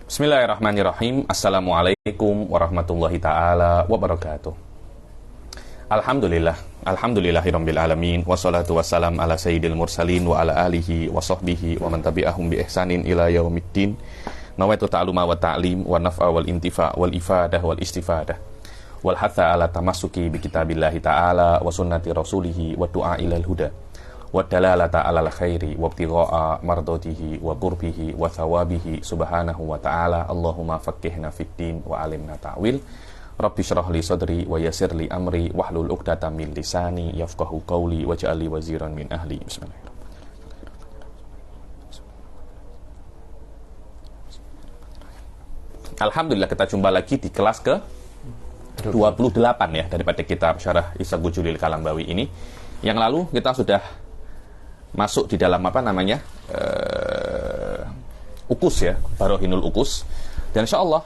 Bismillahirrahmanirrahim. Assalamualaikum warahmatullahi ta'ala wabarakatuh. Alhamdulillahirabbil alamin, wassalatu wassalam ala sayyidil mursalin wa ala alihi wa sahbihi wa man tabi'ahum bi ihsanin ila yaumiddin. Nawaitu ta'luma wa ta'lim wa naf'a wal intifa' wal ifadah wal istifadah wal hatha ala tamassuki bi kitabillahi ta'ala wa sunnati rasulihi wa du'a ilal huda wa dalalata alal khairi wa ibtigha'a mardatihi wa qurbihi wa thawabihi subhanahu wa ta'ala. Allahumma faqqihna fid din wa alimna ta'wil. Rabbi shrah li sadri wa yassir li amri wahlul 'uqdatam min lisani yafqahu qawli waj'al li waziran min ahli. Bismillahirrahmanirrahim. Alhamdulillah, kita jumpa lagi di kelas ke 28 ya daripada kitab Syarah Ishaq Bujuril Kalambawi ini. Yang lalu kita sudah masuk di dalam ukus ya, Barohinul Ukus. Dan insyaallah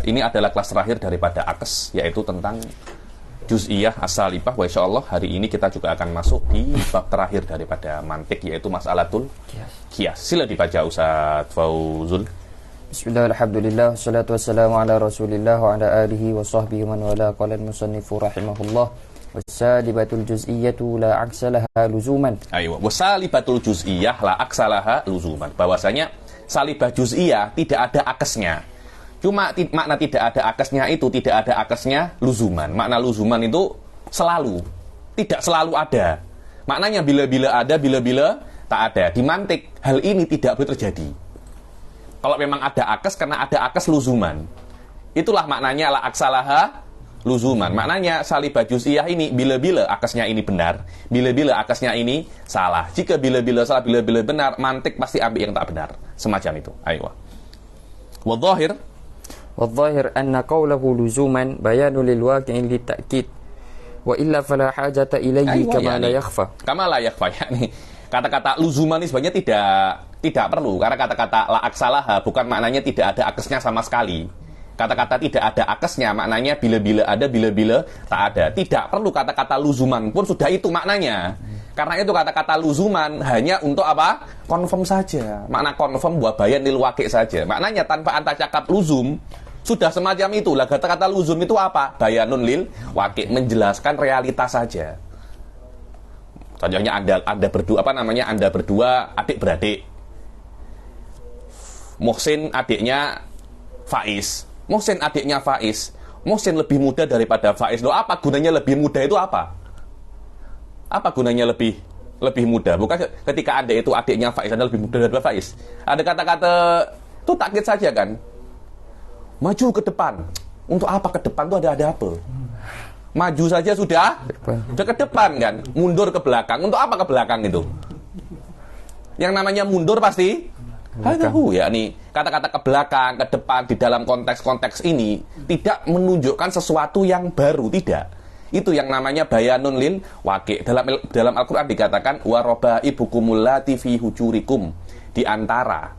ini adalah kelas terakhir daripada akes, yaitu tentang juz'iyah as-salibah. Wa insyaallah hari ini kita juga akan masuk di bab terakhir daripada mantik, yaitu mas'alatul qiyas. Sila dibaca Ustaz Fauzul. Bismillahirrahmanirrahim. Wassalatu wassalamu ala Rasulillah wa ala alihi wa sahbihi man wala. Qala al-musannifu rahimahullah. Wasalibatul juz'iyyatu la aksalaha luzuman. Aywa, wasalibatul juz'iyyah la aksalaha luzuman. Bahwasanya salibah juz'iyah tidak ada akesnya. Cuma makna tidak ada akesnya itu tidak ada akesnya luzuman. Makna luzuman itu selalu, tidak selalu ada. Maknanya bila-bila ada, bila-bila tak ada. Di mantik hal ini tidak boleh terjadi. Kalau memang ada akes, karena ada akes luzuman. Itulah maknanya la aksalaha luzuman. Maknanya salibah juz'iyah ini bila-bila akasnya ini benar, bila-bila akasnya ini salah. Jika bila-bila salah, bila-bila benar, mantik pasti ambil yang tak benar. Semacam itu. Ayo. Wadh-dhahir anna qawlahu luzuman bayanu lil waqi'in lit ta'kid. Wa illa fala hajata ilayhi kama la yakhfa. Kama la yakhfa, yakni kata-kata luzuman ini sebenarnya tidak perlu, karena kata-kata la aksalaha bukan maknanya tidak ada akasnya sama sekali. Kata-kata tidak ada akesnya maknanya bila-bila ada, bila-bila tak ada. Tidak perlu kata-kata luzuman pun sudah itu maknanya. Karena itu kata-kata luzuman hanya untuk apa? Confirm saja. Makna confirm buat bayan lil waqi' saja. Maknanya tanpa anta cakap luzum sudah semacam itu. Lah kata-kata luzum itu apa? Bayanun lil waqi', menjelaskan realitas saja. Contohnya Anda berdua Anda berdua adik beradik. Muhsin adiknya Faiz. Muhsin adiknya Faiz. Muhsin lebih muda daripada Faiz. Loh, apa gunanya lebih muda itu apa? Apa gunanya lebih muda? Bukan ketika Anda itu adiknya Faiz, Anda lebih muda daripada Faiz. Ada kata-kata itu takkid saja kan? Maju ke depan. Untuk apa ke depan itu ada apa? Maju saja sudah ke depan kan? Mundur ke belakang. Untuk apa ke belakang itu? Yang namanya mundur pasti yakni kata-kata ke belakang, ke depan di dalam konteks-konteks ini tidak menunjukkan sesuatu yang baru, tidak. Itu yang namanya bayanun lil waqi'. Dalam Al-Qur'an dikatakan waraba'ibukumul lati fi hujurikum, di antara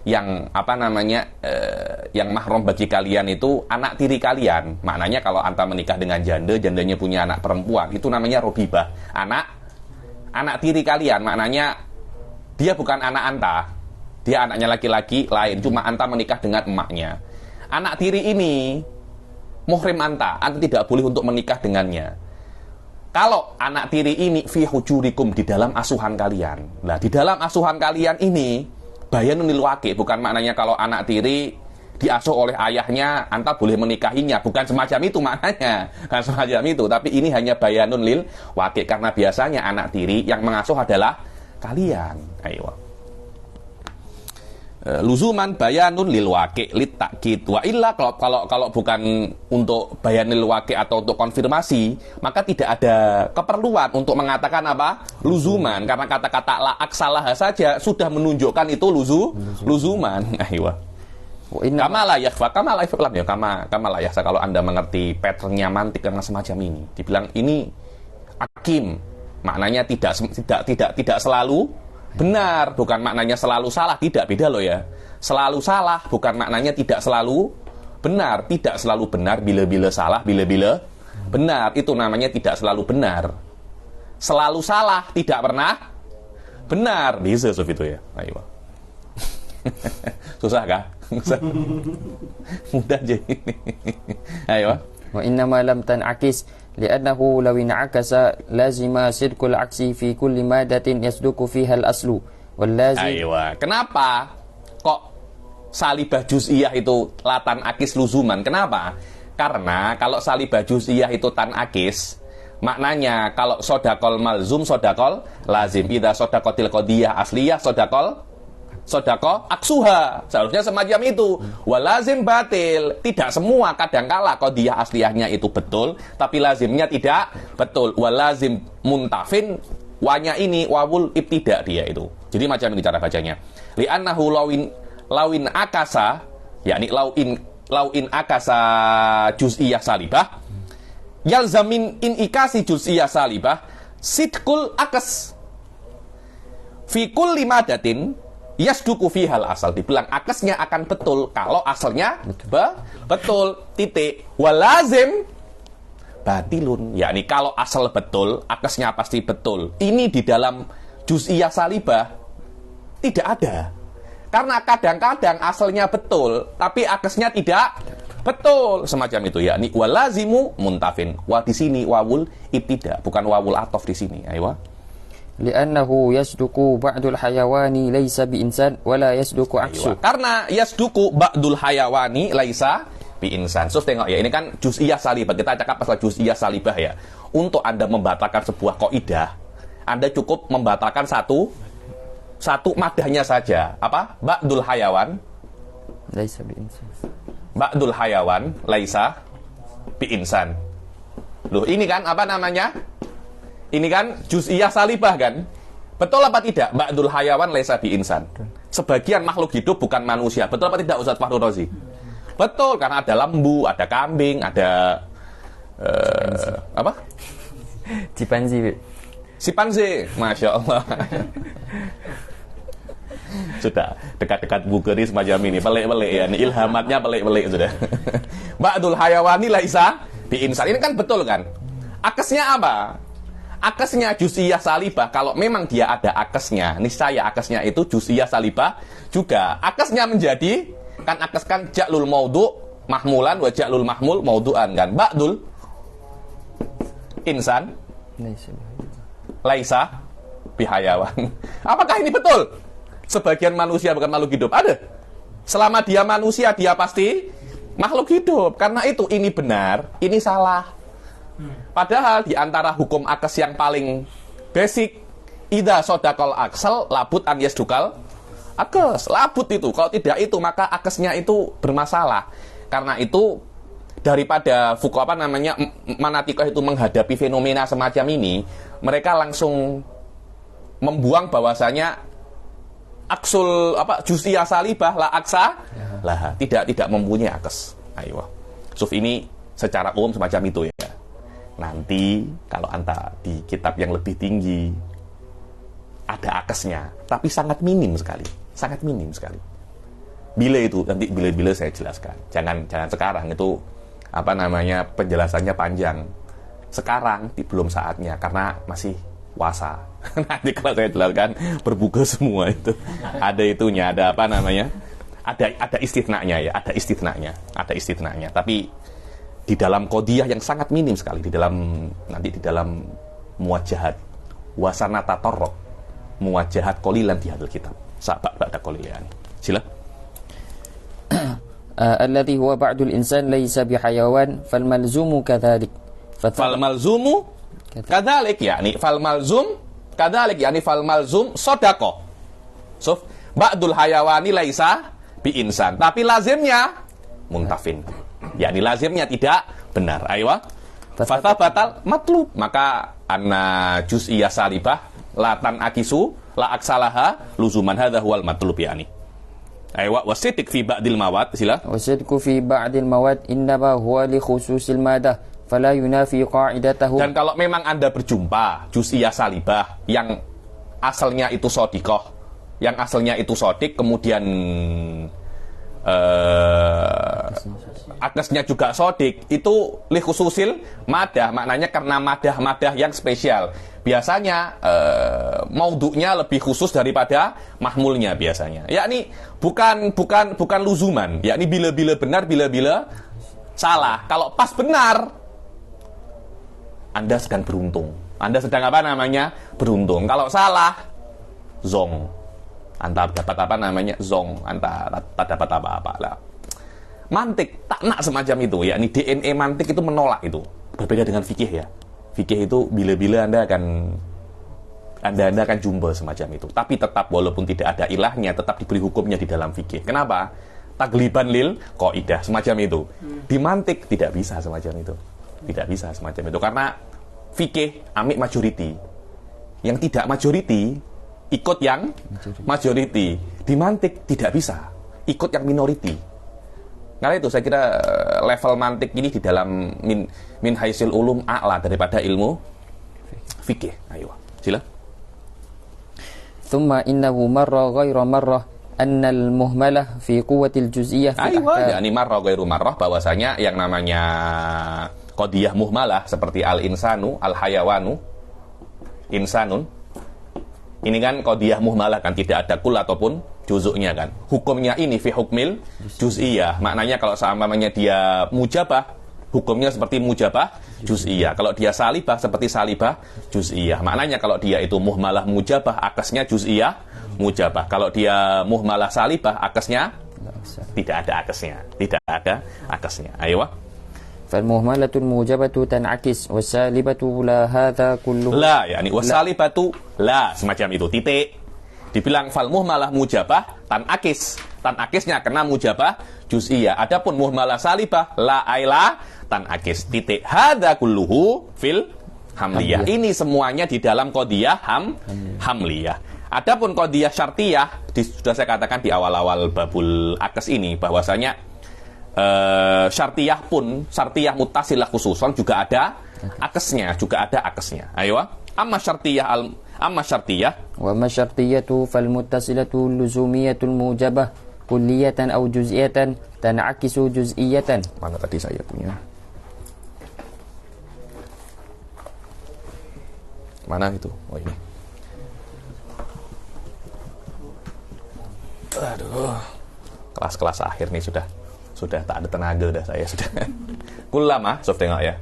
yang yang mahram bagi kalian itu anak tiri kalian. Maknanya kalau anta menikah dengan janda, jandanya punya anak perempuan, itu namanya robibah. Anak tiri kalian, maknanya dia bukan anak anta. Dia anaknya laki-laki lain, cuma anta menikah dengan emaknya. Anak tiri ini muhrim anta tidak boleh untuk menikah dengannya. Kalau anak tiri ini fi hujurikum, di dalam asuhan kalian. Nah, di dalam asuhan kalian ini bayanun lil waqi', bukan maknanya kalau anak tiri diasuh oleh ayahnya anta boleh menikahinya, bukan semacam itu maknanya. Bukan semacam itu, tapi ini hanya bayanun lil waqi', karena biasanya anak tiri yang mengasuh adalah kalian. Ayo. Luzuman bayanun lil waqi' lit ta'kid. Wa illa, kalau bukan untuk bayan lil waqi' atau untuk konfirmasi, maka tidak ada keperluan untuk mengatakan apa? Luzuman, karena kata-kata la aksalah saja sudah menunjukkan itu luzuman. Aywa. Kama la yakhfa, kama la yakhfa. Kalau Anda mengerti patternnya mantik yang semacam ini, dibilang ini hakim, maknanya tidak selalu benar, bukan maknanya selalu salah, tidak, beda loh ya. Selalu salah bukan maknanya tidak selalu benar, tidak selalu benar, bila-bila salah, bila-bila benar, itu namanya tidak selalu benar. Selalu salah, tidak pernah benar. Bisa itu ya. Ayo. Susah kah? Mudah aja. Ayo. Wa innama lam tan'akis li'annahu law in'akasa lazima sidqul aksi fi kulli madatin yasduqu fiha al-aslu wal lazim. Ayo. Kenapa kok salibah juz'iyah itu latan akis luzuman? Kenapa? Karena kalau salibah juz'iyah itu tan akis, maknanya kalau sodakol malzum sodakol lazim. Idza sodakotil qodiyah asliyah sodako aksuha. Seharusnya semacam itu. Walazim batil. Tidak semua, kadangkala qodiyah asliyahnya itu betul, tapi lazimnya tidak betul. Walazim muntafin, wanya ini wawul ibtidak dia itu. Jadi macam ini cara bacanya. Li'annahu lawin akasa, yakni lawin akasa juz'iyah salibah, yalzamin in ikasi juz'iyah salibah sidqul akas fi kulli madatin yasduku fihal asal. Dibilang akasnya akan betul kalau asalnya betul. Titik. Walazim batilun, yakni kalau asal betul, akasnya pasti betul. Ini di dalam juz'iyah salibah tidak ada. Karena kadang-kadang asalnya betul, tapi akasnya tidak betul. Semacam itu, yakni walazimu muntafin. Wa di sini wawul ibtidak, bukan wawul atof di sini. Ayo. Li'annahu yasduku ba'dul hayawani laisa bi'insan wala yasduku aksu. Karena yasduku ba'dul hayawani laisa bi'insan. So, tengok ya, ini kan juz'iyah salibah. Kita cakap pasal juz'iyah salibah ya. Untuk Anda membatalkan sebuah kaidah, Anda cukup membatalkan satu madahnya saja. Apa? Ba'dul hayawan Laisa bi'insan. Ba'dul hayawan laisa bi'insan. Loh, ini kan apa namanya? Ini kan juz'iyah salibah kan? Betul apa tidak? Ba'dul hayawan laisa bi'insan. Sebagian makhluk hidup bukan manusia. Betul apa tidak Ustaz Fahru Razi? Betul, karena ada lembu, ada kambing, ada apa? Chimpanzee. Simpanse, Masya Allah. Sudah, dekat-dekat bukeri semacam ini. Pelik-pelik ya, ini ilhamatnya pelik-pelik sudah. Ba'dul hayawani laisa bi'insan. Ini kan betul kan? Akasnya apa? Akasnya juz'iyah salibah. Kalau memang dia ada akasnya, niscaya akasnya itu juz'iyah salibah juga. Akasnya menjadi, kan akas kan ja'lul maudu' mahmulan wa ja'lul mahmul maudu'an kan. Ba'dul insan laisa bihayawan. Apakah ini betul? Sebagian manusia bukan makhluk hidup. Ada. Selama dia manusia, dia pasti makhluk hidup. Karena itu, ini benar, ini salah. Padahal di antara hukum akes yang paling basic, idza sodakol aksal labut an yasdukal akes. Labut itu. Kalau tidak itu, maka akesnya itu bermasalah. Karena itu, daripada manatikoh itu menghadapi fenomena semacam ini, mereka langsung membuang bahwasanya aksul juz'iyah salibah la aksa lah, tidak mempunyai akes. Ayo. Suf ini secara umum semacam itu ya. Nanti kalau Anda di kitab yang lebih tinggi ada akesnya, tapi sangat minim sekali. Bila itu nanti bila saya jelaskan. Jangan sekarang, itu penjelasannya panjang. Sekarang belum saatnya karena masih puasa. Nanti kalau saya jelaskan berbuka semua itu. Ada itunya, ada ada istitnanya ya, ada istitnanya. Tapi di dalam qodiyah yang sangat minim sekali, di dalam muwajahat wasanata torok muwajahat qolilan di hadal kitab ba'da qolilan. Sila. Alladhi huwa ba'dul insan laysa bihayawan fal malzumu kadzalik. Fal malzumu kadzalik, yakni fal malzum sodaqah. So, ba'dul hayawani laisa bi insan. Tapi lazimnya muntafin. Yakni lazimnya tidak benar. Aywa. Fata batal matlub. Maka anna juz'iyah salibah latan akisu la aksalaha luzuman hadza huwal matlub yakni. Aywa wasidq fi ba'dil mawad. Sila. Wasidq fi ba'dil mawad innama huwa li khususil madah fala yunafi qa'idatahu. Dan kalau memang Anda berjumpa juz'iyah salibah yang asalnya itu sodikoh, yang asalnya itu sodik, kemudian akesnya juga sodik, itu li khususil madah, maknanya karena madah-madah yang spesial. Biasanya maudhu'nya lebih khusus daripada mahmulnya biasanya. Yakni bukan luzuman, yakni bila-bila benar, bila-bila salah. Kalau pas benar, Anda sedang beruntung. Anda sedang apa namanya? Beruntung. Kalau salah, zong. Anda dapat apa namanya? Zong. Anda tak dapat apa-apa lah. Mantik, taknak semacam itu, yakni DNA mantik itu menolak itu. Berbeda dengan fikih ya. Fikih itu bila-bila Anda akan jumpa semacam itu. Tapi tetap walaupun tidak ada ilahnya, tetap diberi hukumnya di dalam fikih. Kenapa? Tagliban lil qaidah semacam itu. Di mantik tidak bisa semacam itu. Tidak bisa semacam itu karena fikih amik majority. Yang tidak majority ikut yang majority. Di mantik tidak bisa ikut yang minority. Karena itu saya kira level mantik ini di dalam min haisil ulum a'la daripada ilmu fikih. Ayo, sila. Thumma innahu marra ghairu marrah annal muhmalah fi quwwatil juz'iyyah fi ahkam. Ya, ini marra ghairu marrah, bahwasanya yang namanya qadiyah muhmalah seperti al-insanu, al-hayawanu, insanun. Ini kan qadiyah muhmalah kan, tidak ada kul ataupun juzuknya kan. Hukumnya ini fi hukmil juz'iyah. Maknanya kalau seumpamanya dia mujabah, hukumnya seperti mujabah juz'iyah. Kalau dia salibah seperti salibah juz'iyah. Maknanya kalau dia itu muhmalah mujabah, akasnya juz'iyah mujabah. Kalau dia muhmalah salibah, akasnya tidak ada akasnya. Tidak ada akasnya. Ayo. Fal-muhmalatul mujabatu tan'akis wasalibatu la hadza kulluhu. La, yakni wasalibatu la, semacam itu, titik. Dibilang fal muhmalah mujabah tan'akis. Tan'akisnya kena mujabah juz'iyah. Adapun muhmalah salibah la aila tan'akis, titik. Hadza kulluhu fil hamliyah. Ini semuanya di dalam qadiyah hamliyah. Adapun qadiyah syartiyah, sudah saya katakan di awal-awal babul akes ini bahwasanya syartiyah pun, syartiyah muttasilah khususan juga ada akesnya, Ayo, amma syartiyah wa ma syartiyatu fal muttasilatu luzumiyatul mujabah kulliyatan aw juz'iyatan tan'akisu juz'iyatan. Mana tadi saya punya? Mana itu? Oh ini. Aduh. Kelas-kelas akhir nih sudah tak ada tenaga dah saya sudah. Kullama, soft tengok ya.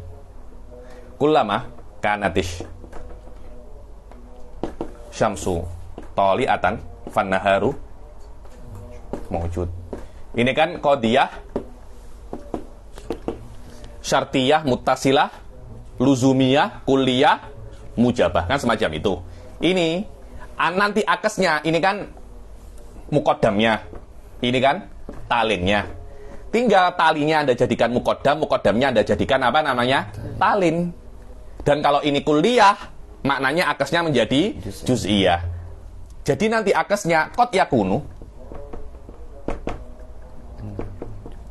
Kullama kanatish syamsu tali'atan fannaharu mawjud. Ini kan qadiyah syartiyah muttasilah luzumiyah kulliyah mujabah kan semacam itu. Ini nanti akesnya ini kan muqaddamnya. Ini kan talinnya. Tinggal talinya Anda jadikan muqaddam, muqaddamnya Anda jadikan apa namanya? Talin. Dan kalau ini kulliyah, maknanya akesnya menjadi juz'iyah. Jadi nanti akesnya qad yakunu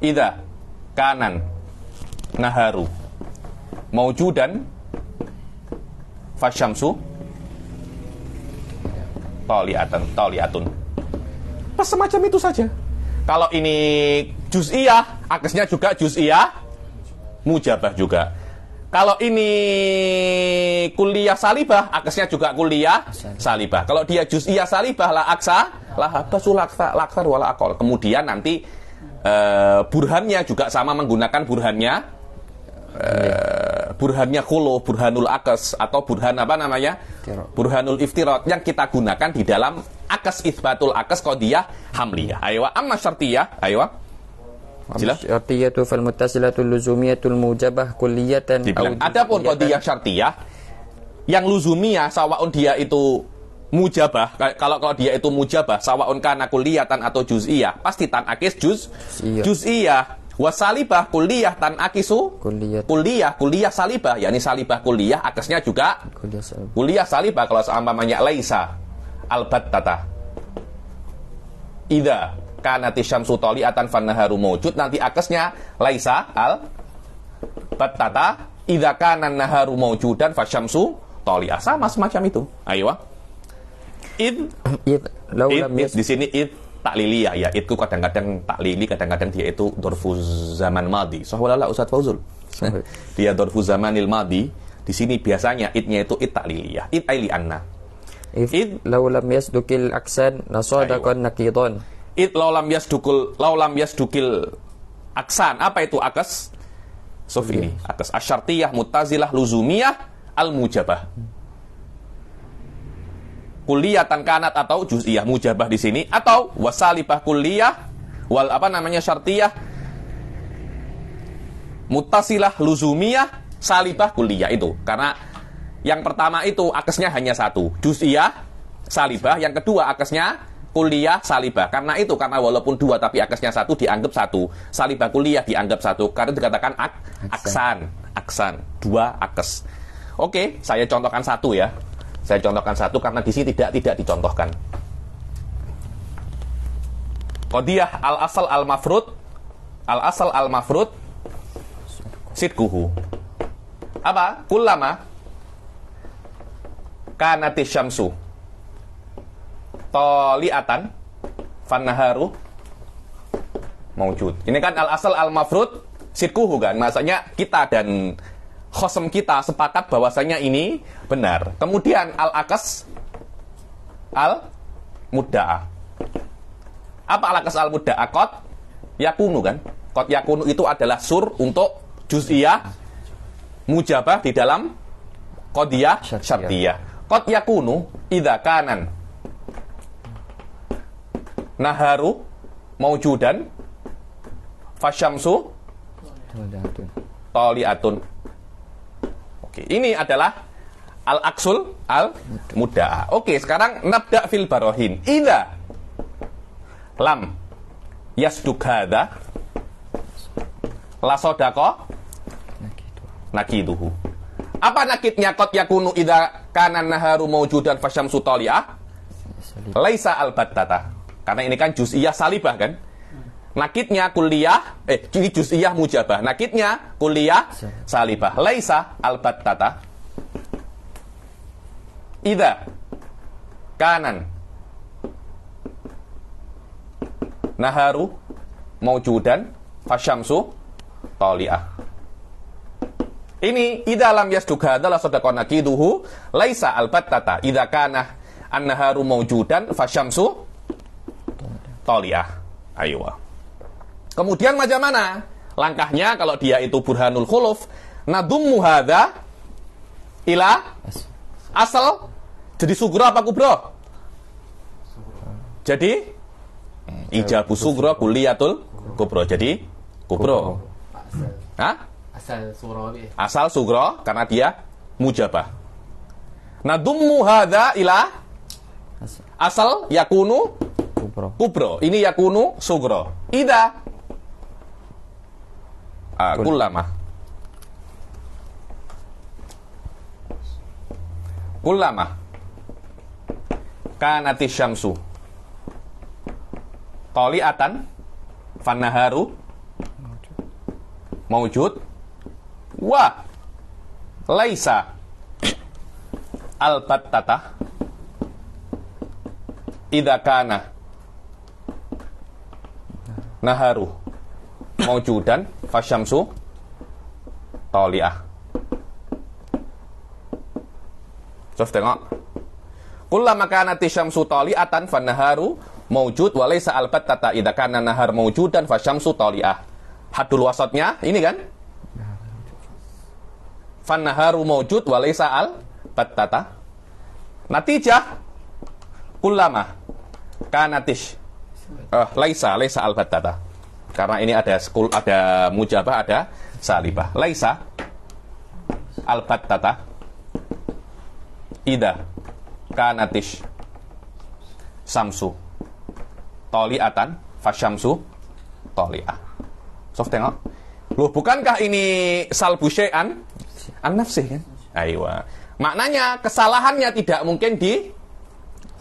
idza kanan naharu maujudan fasyamsu taliatun. Pas semacam itu saja. Kalau ini juz'iyah, akesnya juga juz'iyah mujabah juga. Kalau ini kulliyah salibah, akesnya juga kulliyah salibah. Kalau dia juz'iyah salibah, la aksa, la habasu laksar wala akol. Kemudian nanti burhannya juga sama menggunakan burhannya khulu, burhanul akes, atau burhan apa namanya? Burhanul iftirat yang kita gunakan di dalam akes itsbatul akes qadiyah hamliyah. Ayo, amma syartiyah, ayo. Syartiyatu fal muttasilatul luzumiyatul mujabah kulliyatan. Adapun qadiyah syartiyah yang luzumiyah sawaun dia itu mujabah, kalau dia itu mujabah sawaun kana kulliyatan atau juz'iyah, pasti tanakis juz'iyah. Wasalibah kulliyah tanakisu kulliyah salibah, yakni salibah kulliyah akesnya juga kulliyah salibah. Kalau seumpamanya laisa albattata idza kanati syamsu tali'atan fannaharu mawjud, nanti akesnya laisa albattata idza kana naharu mawjudan fasyamsu tali'ah, sama semacam itu. Ayo. Id di sini id takliliyah ya. Itu kadang-kadang taklili, kadang-kadang dia itu dorfu zaman madi. Sahwalala Ustaz Fauzul. Dia dorfu zamanil madi. Di sini biasanya idnya itu id takliliyah. Id aili anna. Id law lam yasdukil aksan nasadaqan nakidon. Id law lam yasdukil aksan. Apa itu akas? Sof ini akas asyartiyah, mutazilah, luzumiyah, al-mujabah. Kulliyatan kanat atau juz'iyah, mujabah di sini, atau wasalibah kulliyah wal syartiyah, mutasilah, luzumiyah, salibah kulliyah. Itu karena yang pertama itu akasnya hanya satu, juz'iyah, salibah. Yang kedua akasnya kulliyah, salibah. Karena walaupun dua tapi akasnya satu, dianggap satu. Salibah kulliyah dianggap satu karena dikatakan aksan, dua akas. Oke, saya contohkan satu ya. Saya contohkan satu karena di sini tidak dicontohkan. Qadiyah al-asal al-mafrud sidquhu. Apa? Kullama kanati syamsu taliatan fannaharu maujud. Ini kan al-asal al-mafrud sidquhu kan. Maksudnya kita dan khosem kita sepakat bahwasanya ini benar. Kemudian al-akas al-mudda'ah. Apa al-akas al-mudda'ah? Qad yakunu kan? Qad yakunu itu adalah sur untuk juz'iyah mujabah di dalam qadiyah syartiyah. Qad yakunu idza kanan naharu maujudan fasyamsu taliatun. Oke, ini adalah al-aksul al-mudda'ah. Oke, sekarang nabda fil barohin. Idza lam yasduk hadza la sadaqa nakiduhu. Apa nakidnya qad yakunu idza kana naharu maujudan fasyamsu tali'ah? Laisa al-battata. Karena ini kan juz'iyah salibah kan? Nakidnya kulliyah, ini juz'iyah mujabah. Nakidnya kulliyah salibah. Laisa al-battata. Idza kanan naharu maujudan fasyamsu tali'ah. Ini idza lam yasduk hadza la sadaqa nakiduhu laisa al-battata. Idza kana an-naharu maujudan fasyamsu tali'ah. Aywa. Kemudian macam mana? Langkahnya kalau dia itu burhanul khuluf, nadummu hadza ila asal. Jadi sugro apa kubro? Jadi ijabu sugro kuliyatul kubro. Jadi kubro. Hah? Asal sugro karena dia mujabah. Nadummu hadza ila asal yakunu kubro. Ini yakunu sugro. Ida kullama kanati syamsu taliatan fannaharu maujud wa laisa al-battata idza kana naharu maujudan fasyamsu tali'ah. Coba tengok. Kullama kanati syamsu tali'atan fannaharu maujud wa laysa al-battata idza kana nahar maujudan fasyamsu tali'ah. Hadul wasatnya ini kan? Fannaharu maujud wa laysa al-battata. Natijah kullama kanatish laisa al-battata. Karena ini ada mujabah, ada salibah. Laisa al-battata idza kanatish samsu tali'atan fasyamsu tali'ah. Sof tengok. Loh, bukankah ini salbu syai'an an-nafsih kan? Aywa. Maknanya kesalahannya tidak mungkin di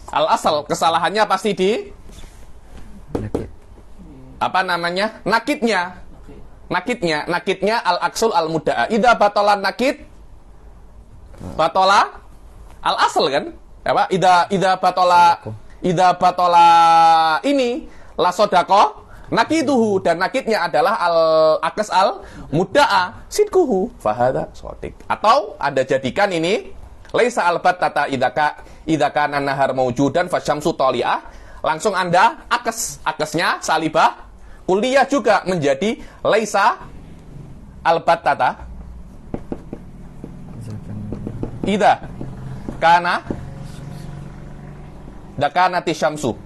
al-asal, kesalahannya pasti di nakidnya al-aksul al-mudda'ah. Idza batalan nakid batola al-asal kan? Apa? Idza batola ini la sodako nakiduhu, dan nakidnya adalah al-akes al-mudda'a sidkuhu fahada sodik. Atau Anda jadikan ini laisa albat tata idaka nahar mawjudan fasyamsu toli'ah, langsung Anda akesnya salibah kulliyah juga menjadi laisa albat tata idha kana dakanati syamsu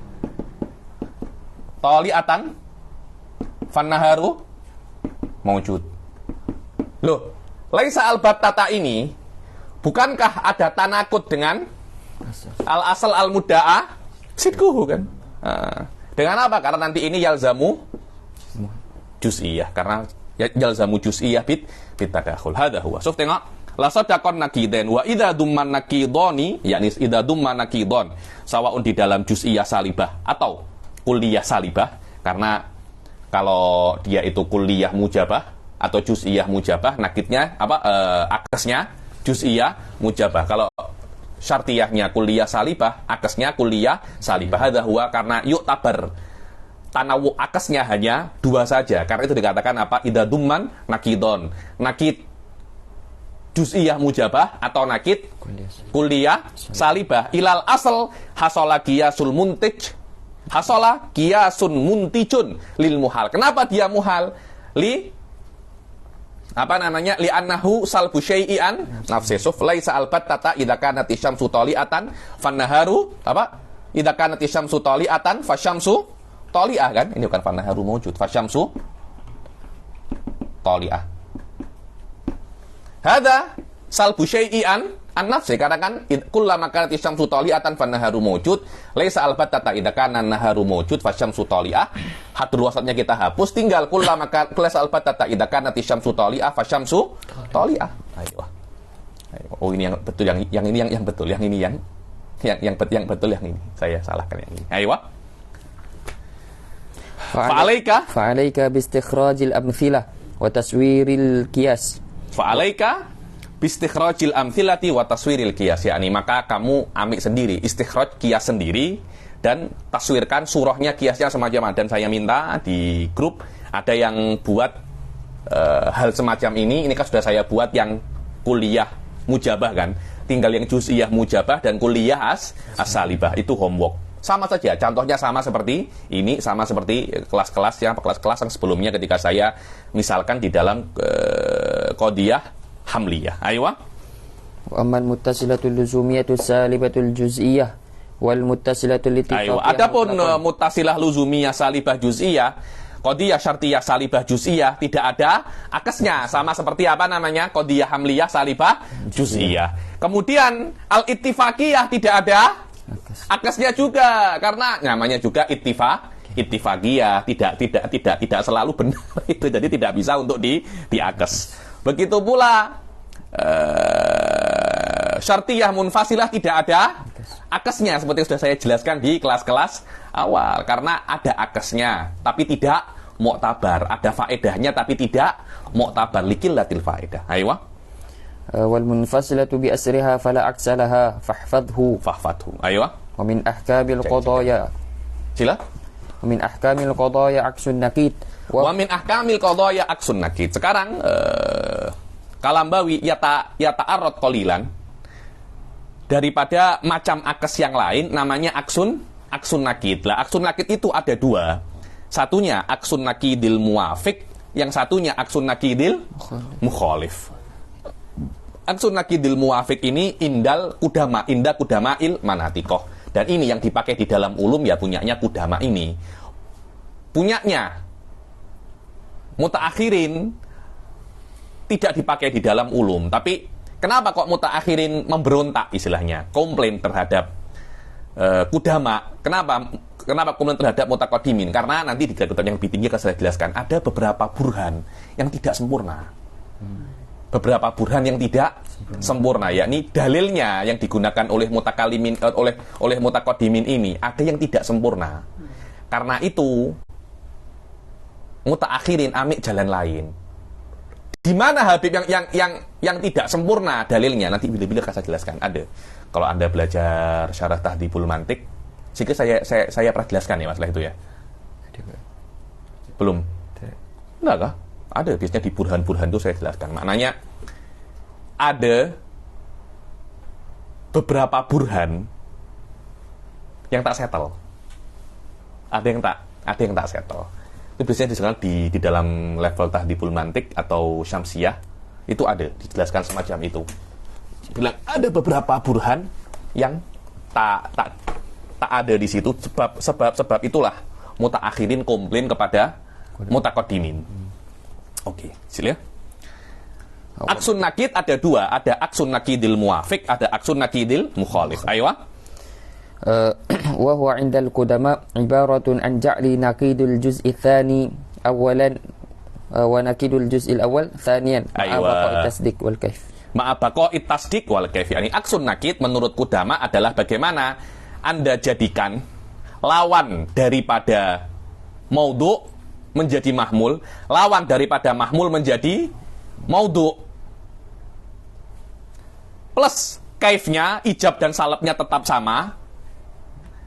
toli'atan fannaharu mawjud. Loh, laisa albat tata ini bukankah ada tanakut dengan al-asal al-mudda'a sidkuhu kan? Dengan apa? Karena nanti ini yalzamu juz'iyah, karena yalzamu juz'iyah bit tadakhul. Hadha huwa. Suf tengok, la sadaqan naqidain wa idza dumman naqidani, yakni idza dumman naqidon sawaun di dalam juz'iyah salibah atau kulliyah salibah, karena kalau dia itu kulliyah mujabah atau juz'iyah mujabah, nakidnya akesnya juz'iyah mujabah. Kalau syartiyahnya kulliyah salibah, akesnya kulliyah salibah. Hadza huwa, karena yuktabar tanawu akesnya hanya dua saja. Karena itu dikatakan apa? Idza dumman nakidon. Nakid juz'iyah mujabah atau nakid kulliyah salibah ilal asal hasola qiyasul muntij. Hasola qiyasun muntijun lil muhal. Kenapa dia muhal? Li annahu salbu syai'an nafsi suf laisa albattata idza kanat syamsu tali'atan fannaharu idza kanat syamsu tali'atan fasyamsu tali'ah, kan? Ini bukan fannaharu mawjud, fasyamsu tali'ah. Hadza salbu syai'an an-nafsi, karena kan kullama kanat syamsu tali'atan fannaharu mawjud laisa albattata idza kana naharu mawjud fasyamsu tali'ah. Hadrul wasatnya kita hapus, tinggal kullama laisa albattata idza kanat syamsu tali'ah fasyamsu tali'ah. Ayo. Oh, ini yang betul, yang ini yang betul, yang ini yang betul, yang ini saya salahkan yang ini. Ayo. Fa'alaika bistikhrajil amthilah wa taswiril qiyas. Fa'alaika bistikhrajil amthilati wa taswiril qiyas, yakni maka kamu ambil sendiri istikhraj qiyas sendiri dan taswirkan surahnya qiyasnya semacam. Dan saya minta di grup ada yang buat hal semacam ini kan sudah saya buat yang kulliyah mujabah kan, tinggal yang juz'iyah mujabah dan kulliyah as-salibah itu homework. Sama saja, contohnya sama seperti ini, sama seperti kelas-kelas yang sebelumnya ketika saya misalkan di dalam qadiyah hamliyah. Aywa. Wa ammal muttasilatul luzumiyatu salibatul juz'iyah wal muttasilatul litifaqiyah. Aywa. Adapun muttasilah luzumiyah salibah juz'iyah, qadiyah syartiyah salibah juz'iyah tidak ada akesnya, sama seperti qadiyah hamliyah salibah juz'iyah. Kemudian al-ittifaqiyah tidak ada akesnya juga, karena namanya juga ittifaqiyah, tidak selalu benar itu, jadi tidak bisa untuk diakes. Begitu pula syartiyah munfasilah tidak ada akesnya, seperti sudah saya jelaskan di kelas-kelas awal, karena ada akesnya tapi tidak mu'tabar, ada faedahnya tapi tidak mu'tabar, liqillatil faedah. Aywa. Wal munfasilatu bi asriha fala aksalaha fahfadhu. Aywa. Wa min ahkamil qadaya. Sila. Wa min ahkamil qadaya aksun nakid. Wa min ahkamil qadaya aksun nakid. Sekarang Kalambawi yata'arrad qalilan daripada macam akes yang lain, namanya aksun nakid. Lah aksun nakid itu ada dua. Satunya aksun nakidil muwafiq, yang satunya aksun nakidil mukhalif. Aksun nakidil muwafiq ini inda kudama'il manatikoh. Dan ini yang dipakai di dalam ulum ya punyanya kudama ini. Punyanya mutaakhirin tidak dipakai di dalam ulum. Tapi kenapa kok mutaakhirin memberontak istilahnya, komplain terhadap kudama? Kenapa komplain terhadap mutaqaddimin? Karena nanti di kitab yang lebih tinggi akan saya jelaskan ada beberapa burhan yang tidak sempurna. Beberapa burhan yang tidak sempurna, yakni dalilnya yang digunakan oleh mutakalimin oleh mutaqaddimin ini ada yang tidak sempurna. Karena itu mutaakhirin amik jalan lain. Di mana Habib yang tidak sempurna dalilnya, nanti bila-bila akan saya jelaskan. Ada. Kalau Anda belajar syarah Tahdhibul Mantiq, jika saya pernah jelaskan ya masalah itu ya. Belum. Enggak kah? Ada, biasanya di burhan-burhan itu saya jelaskan. Maknanya ada beberapa burhan yang tak settle. Ada yang tak settle. Itu biasanya dijelaskan di dalam level tahdhibul mantik atau syamsiyah, itu ada dijelaskan semacam itu. Bilang ada beberapa burhan yang tak ada di situ, sebab itulah mutaakhirin komplain kepada mutaqaddimin. Oke, sila. Aksun nakid ada dua, ada aksun nakidil muwafiq, ada aksun nakidil mukhalif. Ayo. Wa huwa 'inda al-qudama ibaratun an ja'li nakidul juz'i tsani awalan wa nakidul juz'il awal tsaniyan ma'a baqa'i tasdiq wal kaif. Ma'a baqa'i tasdiq wal kaif. Yani aksun nakid menurut qudama adalah bagaimana Anda jadikan lawan daripada maudhu' menjadi mahmul, lawan daripada mahmul menjadi maudhu'. Plus kaifnya, ijab dan salabnya tetap sama,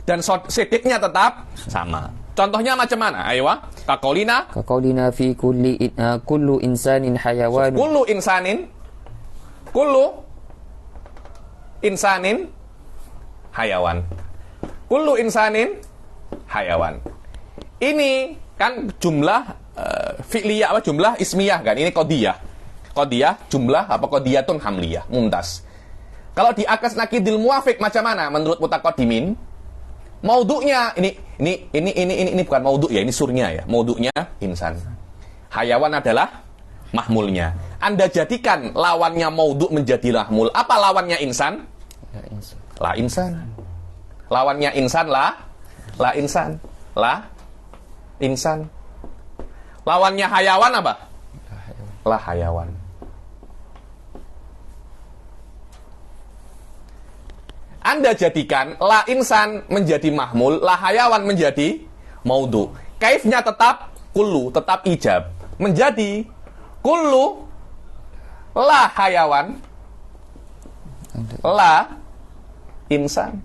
dan sidiknya tetap sama. Contohnya macam mana? Ayo, Kaqaulina fi kullu insanin hayawan. Kullu insanin hayawan. Kullu insanin hayawan. Ini kan jumlah fi'liyah apa jumlah ismiyah kan? Ini qadiyah. Qadiyah jumlah apa qadiyatun hamliyah, mumtaz. Kalau di akas nakidil muwafiq macam mana menurut mutaqaddimin? Maudhu'nya ini bukan maudhu' ya, ini surnya ya. Maudhu'nya insan. Hayawan adalah mahmulnya. Anda jadikan lawannya maudhu' menjadi mahmul. Apa lawannya insan? La insan. Lawannya insan la insan. La insan. Lawannya hayawan apa? La hayawan. Anda jadikan la insan menjadi mahmul, la hayawan menjadi maudhu. Kaifnya tetap kullu, tetap ijab. Menjadi kullu la hayawan la insan.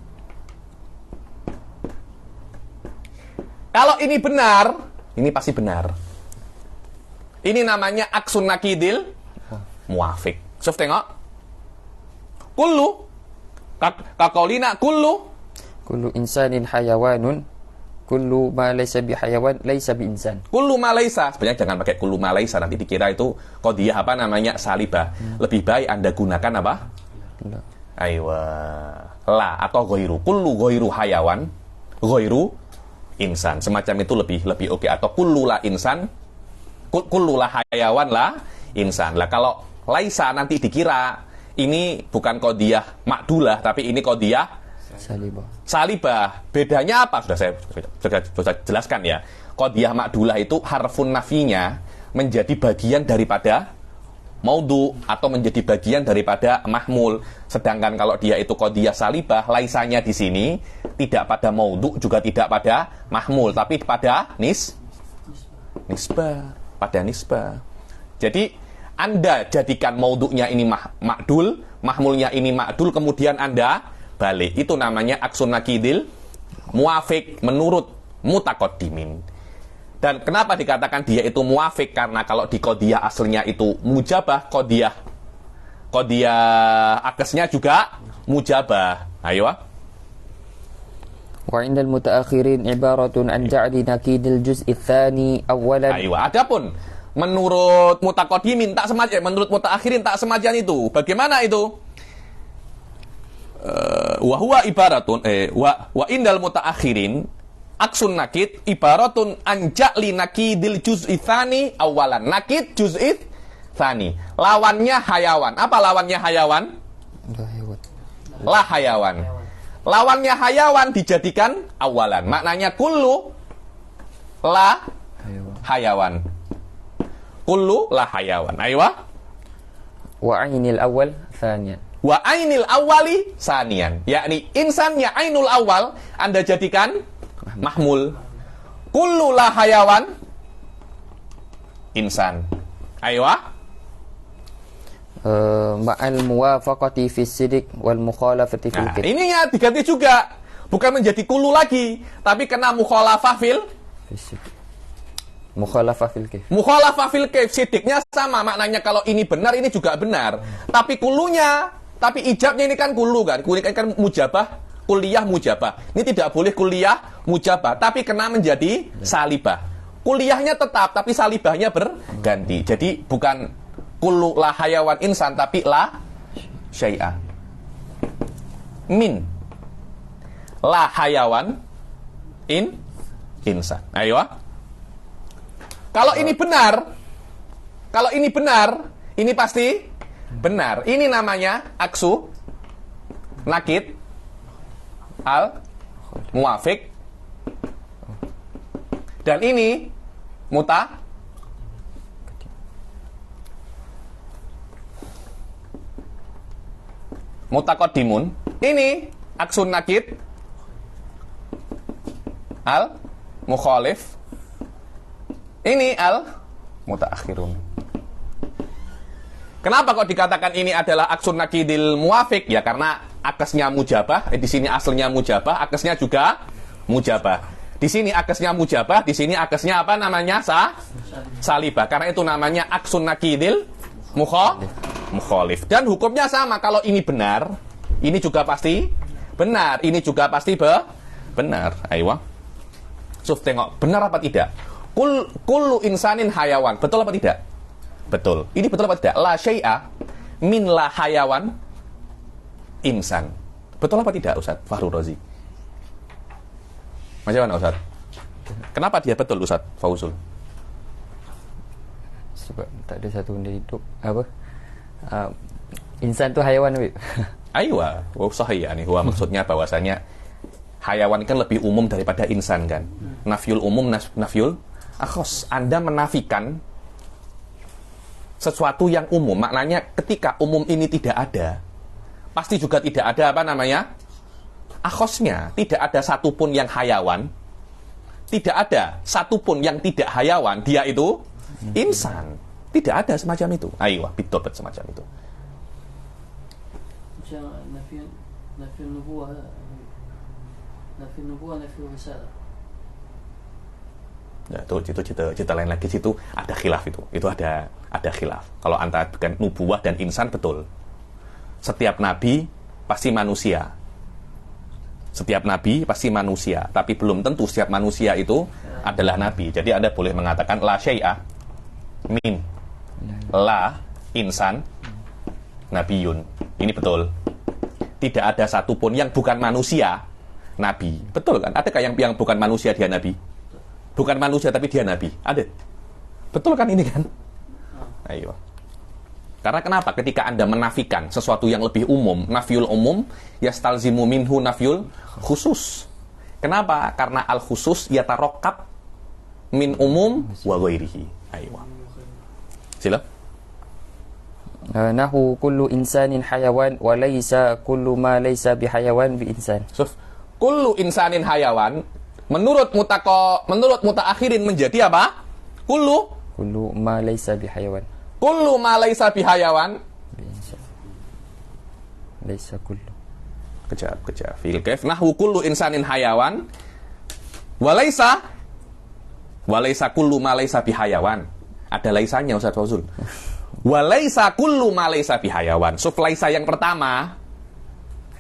Kalau ini benar, ini pasti benar. Ini namanya aksun nakidil muwafiq. Sof tengok. Kullu kaqaulina kullu insanin hayawanun, kullu ma laysa bi hayawan laysa bi insan. Kullu ma laysa, sebenarnya jangan pakai kullu ma laysa, nanti dikira itu qadiyah apa namanya salibah. Lebih baik Anda gunakan apa? Aywa. La atau ghairu. Kullu ghairu hayawan, ghairu insan. Semacam itu lebih oke. Atau kullu la insan, kullu la hayawan la insan. Lah kalau laisa nanti dikira ini bukan qadiyah makdulah, tapi ini qadiyah salibah. Bedanya apa? Sudah saya jelaskan ya. Qadiyah makdulah itu harfun nafinya menjadi bagian daripada maudhu atau menjadi bagian daripada mahmul. Sedangkan kalau dia itu qadiyah salibah, laisanya di sini tidak pada maudhu juga tidak pada mahmul, tapi pada nisbah, pada nisbah. Jadi Anda jadikan maudhu'nya ini makdul, mahmulnya ini makdul, kemudian Anda balik. Itu namanya aksun nakidil muwafiq menurut mutaqaddimin. Dan kenapa dikatakan dia itu muwafiq? Karena kalau di qadiyah aslinya itu mujabah, qadiyah akasnya juga mujabah. Ayo. Wa 'indal mutaakhirin ibaratun an ja'li nakidil juz'i tsani awwalan. Ayo. Adapun menurut mutaqaddimin tak semacam, menurut mutaakhirin tak semacam itu. Bagaimana itu? Wa huwa ibaratun wa indal mutaakhirin aksun nakid ibaratun an ja'li nakidil juz'i tsani awalan. Nakid juz'i tsani. Lawannya hayawan. Apa lawannya hayawan? La hayawan. Lawannya hayawan dijadikan awalan. Maknanya kullu la hayawan. Kullu la hayawan. Aywa. Wa ainil awal tsaniyan. Wa ainil awali tsaniyan. Yakni insan ya ainul awal Anda jadikan mahmul. Kullu la hayawan insan. Aywa. Ma'al muwafaqati fi sidik wal mukhalafati fil kadhib. Ininya diganti juga. Bukan menjadi kullu lagi, tapi kena mukhalafah fil Mukhalafah fil kaif. Mukhalafah fil kaif, sidiknya sama maknanya. Kalau ini benar, ini juga benar. Tapi kulunya, tapi ijabnya ini kan kulu kan. Kulu kan mujabah, kuliah mujabah. Ini tidak boleh kuliah mujabah, tapi kena menjadi salibah. Kuliahnya tetap, tapi salibahnya berganti. Jadi bukan kullu la hayawan insan, tapi la syai'a. Min la hayawan insan. Ayo. Kalau ini benar, ini pasti benar. Ini namanya aksu nakid al muwafiq. Dan ini mutaqaddimun. Ini aksun nakid al mukhalif. Ini al mutaakhirun. Kenapa kok dikatakan ini adalah aksun nakidil muwafiq? Ya karena akesnya mujabah, di sini aslinya mujabah, akesnya juga mujabah. Di sini akesnya mujabah, di sini akesnya apa namanya? Salibah. Karena itu namanya aksun nakidil mukhalif. Dan hukumnya sama, kalau ini benar, ini juga pasti benar, ini juga pasti benar. Ayo. Suf, tengok, benar apa tidak? Kullu insanin hayawan. Betul apa tidak? Betul. Ini betul apa tidak? La syai'a min la hayawan insan. Betul apa tidak, Ustaz Fahru Rozi? Macam mana, Ustaz? Kenapa dia betul, Ustaz Fauzul? Sebab tak ada satu benda hidup. Apa? Insan tu hayawan, Wib. Aywa, sahih ya nih. Maksudnya bahwasanya hayawan kan lebih umum daripada insan kan. Nafyul umum, nafyul akhos. Anda menafikan sesuatu yang umum. Maknanya ketika umum ini tidak ada, pasti juga tidak ada apa namanya? Akhosnya. Tidak ada satupun yang hayawan. Tidak ada satupun yang tidak hayawan. Dia itu insan. Tidak ada semacam itu. Ayo, bidobet semacam itu. Nafyul nubuwah, nafyul risalah. Ya, itu cerita lain lagi, situ ada khilaf itu. Itu ada khilaf. Kalau antara bukan nubuwah dan insan, betul. Setiap nabi pasti manusia. Setiap nabi pasti manusia, tapi belum tentu setiap manusia itu adalah nabi. Jadi Anda boleh mengatakan la syai'a min la insan nabiyun. Ini betul. Tidak ada satupun yang bukan manusia nabi. Betul kan? Adakah yang bukan manusia dia nabi? Bukan manusia tapi dia nabi. Ada. Betul kan ini kan? Ayo. Karena kenapa? Ketika Anda menafikan sesuatu yang lebih umum, nafyul umum, yastalzimu minhu nafyul khusus. Kenapa? Karena al khusus yatarokkab min umum wa ghairihi. Ayo. Sila. Nahu kullu insanin hayawan wa laysa kullu ma laysa bihayawan bi insan. Kullu insanin hayawan menurut mutaakhirin menjadi apa? Kullu ma laysa bihayawan. Kullu ma laysa bihayawan Bi insan. Laysa kullu. Kejap. Fil kaif nahu kullu insanin hayawan wa laysa kullu ma laysa bihayawan. Ada laisanya, Ustaz Fauzul. Wa laysa kullu ma laysa bihayawan. Suf laisa yang pertama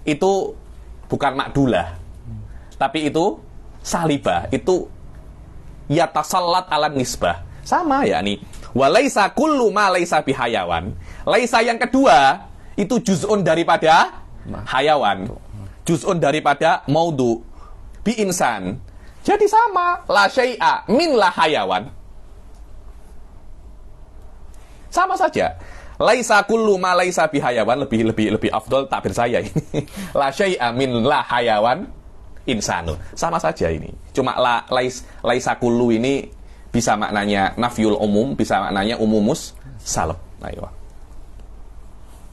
itu bukan makdulah. Tapi itu salibah, itu yatasallat ala nisbah. Sama ya nih. Wa laysa kullu ma laysa bihayawan. Laisa yang kedua itu juz'un daripada hayawan. Juz'un daripada maudhu bi insan. Jadi sama, la syai'a min la hayawan. Sama saja. Laisa kullu ma laysa bihayawan, lebih afdol takbir saya ini. La syai'a min la hayawan insanu. Sama saja ini. Cuma laisa kullu ini bisa maknanya nafyul umum, bisa maknanya umumus salab. Ayo.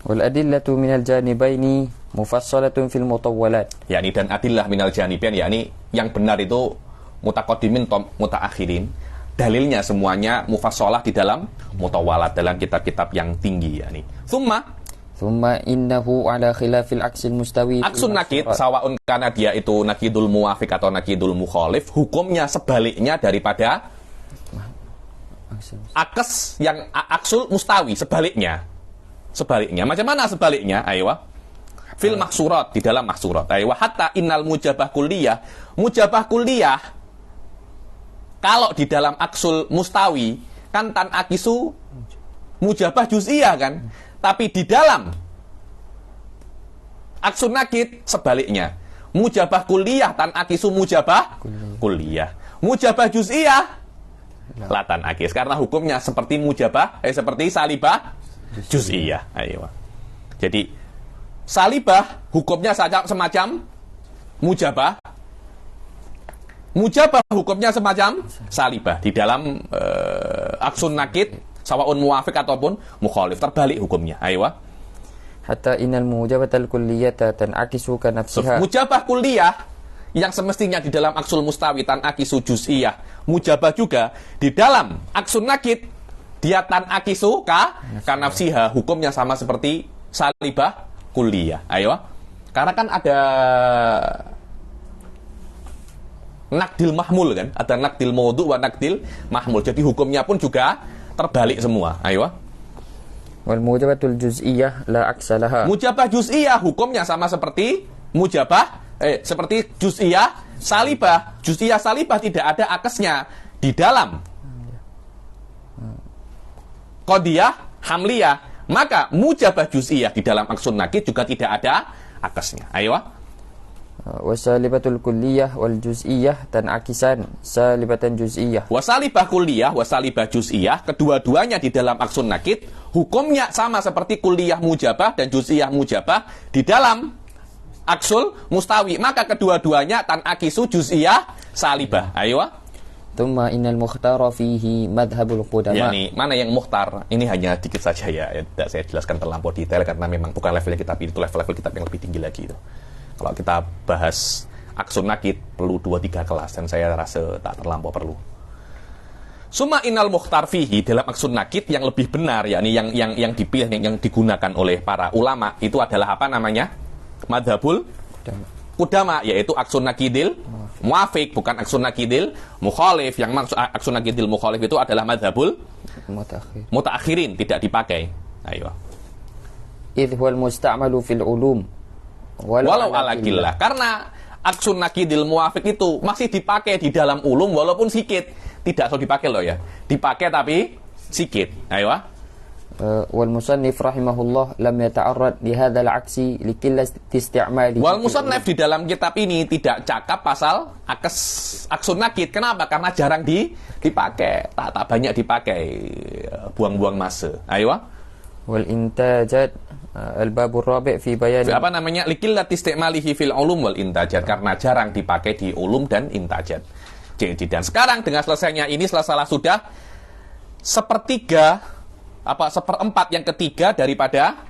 Wal adillatu minal janibaini mufassalatun fil mutawwalat. Yani dan adillah minal janibain, yakni yang benar itu mutaqaddimin mutaakhirin. Dalilnya semuanya mufassalah di dalam mutawwalat, dalam kitab-kitab yang tinggi yakni. Thumma innahu ala khilafil aksil mustawi. Aksun nakid sawaun kana dia itu nakidul muwafiq atau nakidul mukhalif, hukumnya sebaliknya daripada akes yang aksul mustawi, sebaliknya. Macam mana sebaliknya? Ayo. Fil maksurat, di dalam maksurat. Ayo, hatta innal mujabah kulliyah kalau di dalam aksul mustawi kan tan akisu mujabah juz'iyah kan, tapi di dalam aksul nakid sebaliknya, mujabah kulliyah tan akisu mujabah kulliyah, mujabah juz'iyah la tan akis, karena hukumnya seperti mujabah seperti salibah juz'iyah. Ayo. Jadi salibah hukumnya semacam mujabah hukumnya semacam salibah. Di dalam aksun nakid sawaun muwafiq ataupun mukhalif, terbalik hukumnya. Ayo. Hatta innal mujabatal kulliyata tanakisu ka nafsiha. Mujabah kulliyah yang semestinya di dalam aksul mustawi tanakisu juz'iyah, mujabah juga di dalam aksun nakid dia tanakisu ka nafsiha, hukumnya sama seperti salibah kulliyah. Ayo. Karena kan ada nakdil mahmul kan, ada nakdil maudhu wa nakdil mahmul. Jadi hukumnya pun juga terbalik semua. Ayo. Wal mujabatul juz'iyah la aksa laha. Mujabah juz'iyah hukumnya sama seperti seperti juz'iyah salibah. Juz'iyah salibah tidak ada akesnya di dalam qadiyah hamliyah. Maka mujabah juz'iyah di dalam aksun nakid juga tidak ada akesnya. Ayo. Wasalibatul kulliyah wal juz'iyah tanakisan salibatan juz'iyah. Wasalibah kulliyah, wasalibah juz'iyah, kedua-duanya di dalam aksun nakid hukumnya sama seperti kulliyah mujabah dan juz'iyah mujabah di dalam aksul mustawi. Maka kedua-duanya tanakisu juz'iyah salibah. Ayo. Thumma innal mukhtara fihi madhhabul qudama. Yani, mana yang mukhtar? Ini hanya dikit saja ya. Tidak saya jelaskan terlampau detail karena memang bukan levelnya kitab ini, itu level kitab yang lebih tinggi lagi itu. Kalau kita bahas aksun nakid perlu 2-3 kelas dan saya rasa tak terlampau perlu. Summa innal mukhtar fihi dalam aksun nakid yang lebih benar, yakni yang dipilih, yang digunakan oleh para ulama itu adalah apa namanya? Madhabul qudama, yaitu aksun nakidil muafiq, bukan aksun nakidil mukhalif. Yang maksud aksun nakidil mukhalif itu adalah madhabul mutaakhirin, tidak dipakai. Ayo. Idh huwal musta'malu fil ulum walau ala qillah. Karena aksun nakidil muwafiq itu masih dipakai di dalam ulum walaupun sedikit. Tidak selalu dipakai loh ya. Dipakai tapi sedikit. Ayo. Wal musannif rahimahullah lam yata'arrad li hadzal aksi li qillati isti'mali. Wal musannif di dalam kitab ini tidak cakap pasal aksun nakid. Kenapa? Karena jarang dipakai. Tak banyak dipakai. Buang-buang masa. Ayo. Wal intajat al-babur rabi' fi bayan apa namanya liqillati istimalihi fil ulum wal intajat, karena jarang dipakai di ulum dan intajat. Jadi dan sekarang dengan selesainya ini setelah sudah seperempat yang ketiga daripada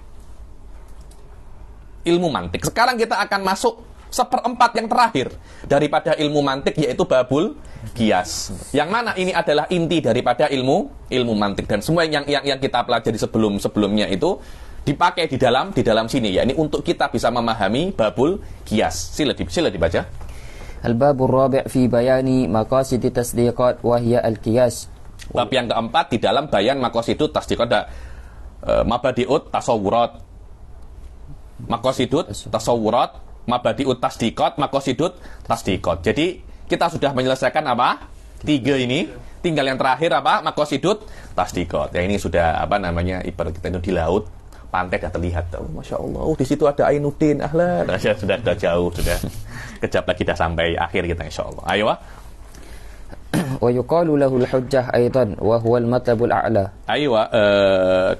ilmu mantik. Sekarang kita akan masuk seperempat yang terakhir daripada ilmu mantik, yaitu babul qiyas. Yang mana ini adalah inti daripada ilmu mantik, dan semua yang kita pelajari sebelumnya itu dipakai di dalam sini, yakni untuk kita bisa memahami babul qiyas. Sila dibaca. Al-babur rabi' fi bayani maqasid tasdiqat wa hiya al-qiyas. Bab yang keempat di dalam bayan maqasidut tasdiqat, mabadiut tasawurat. Maqasidut tasawurat, mabadiut tasdiqat, maqasidut tasdiqat. Jadi kita sudah menyelesaikan apa? 3 ini. Tinggal yang terakhir apa? Maqasidut tasdiqat. Ya ini sudah apa namanya? Ibarat kita itu di laut, pantai sudah terlihat. Oh, Masya Allah, di situ ada Ainuddin. Ahlan. Sudah jauh, sudah. Kejap lagi kita sampai akhir kita insyaallah. Ayo. Wa yuqalu lahu al-hujjah aidan wa huwa al-matlabul a'la. Ayo.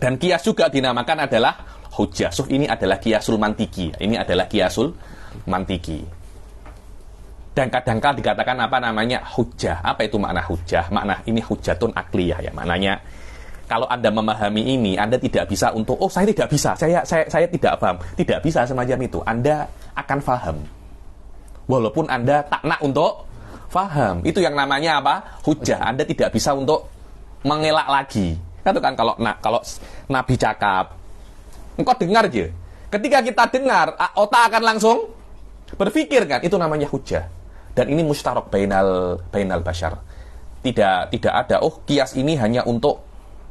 Dan qiyas juga dinamakan adalah hujjah. Ini adalah qiyasul mantiki. Ini adalah qiyasul mantiki. Dan kadang-kadang dikatakan apa namanya hujjah. Apa itu makna hujjah? Makna ini hujjatun akliyah ya. Maknanya kalau Anda memahami ini, Anda tidak bisa untuk saya tidak bisa, saya tidak paham. Tidak bisa semacam itu. Anda akan paham. Walaupun Anda tak nak untuk faham. Itu yang namanya apa? Hujjah. Anda tidak bisa untuk mengelak lagi. Itu kan kalau Nabi cakap, engkau dengar aja. Ketika kita dengar, otak akan langsung berpikir kan. Itu namanya hujjah. Dan ini mustarok bainal bashar. tidak ada. Oh, kias ini hanya untuk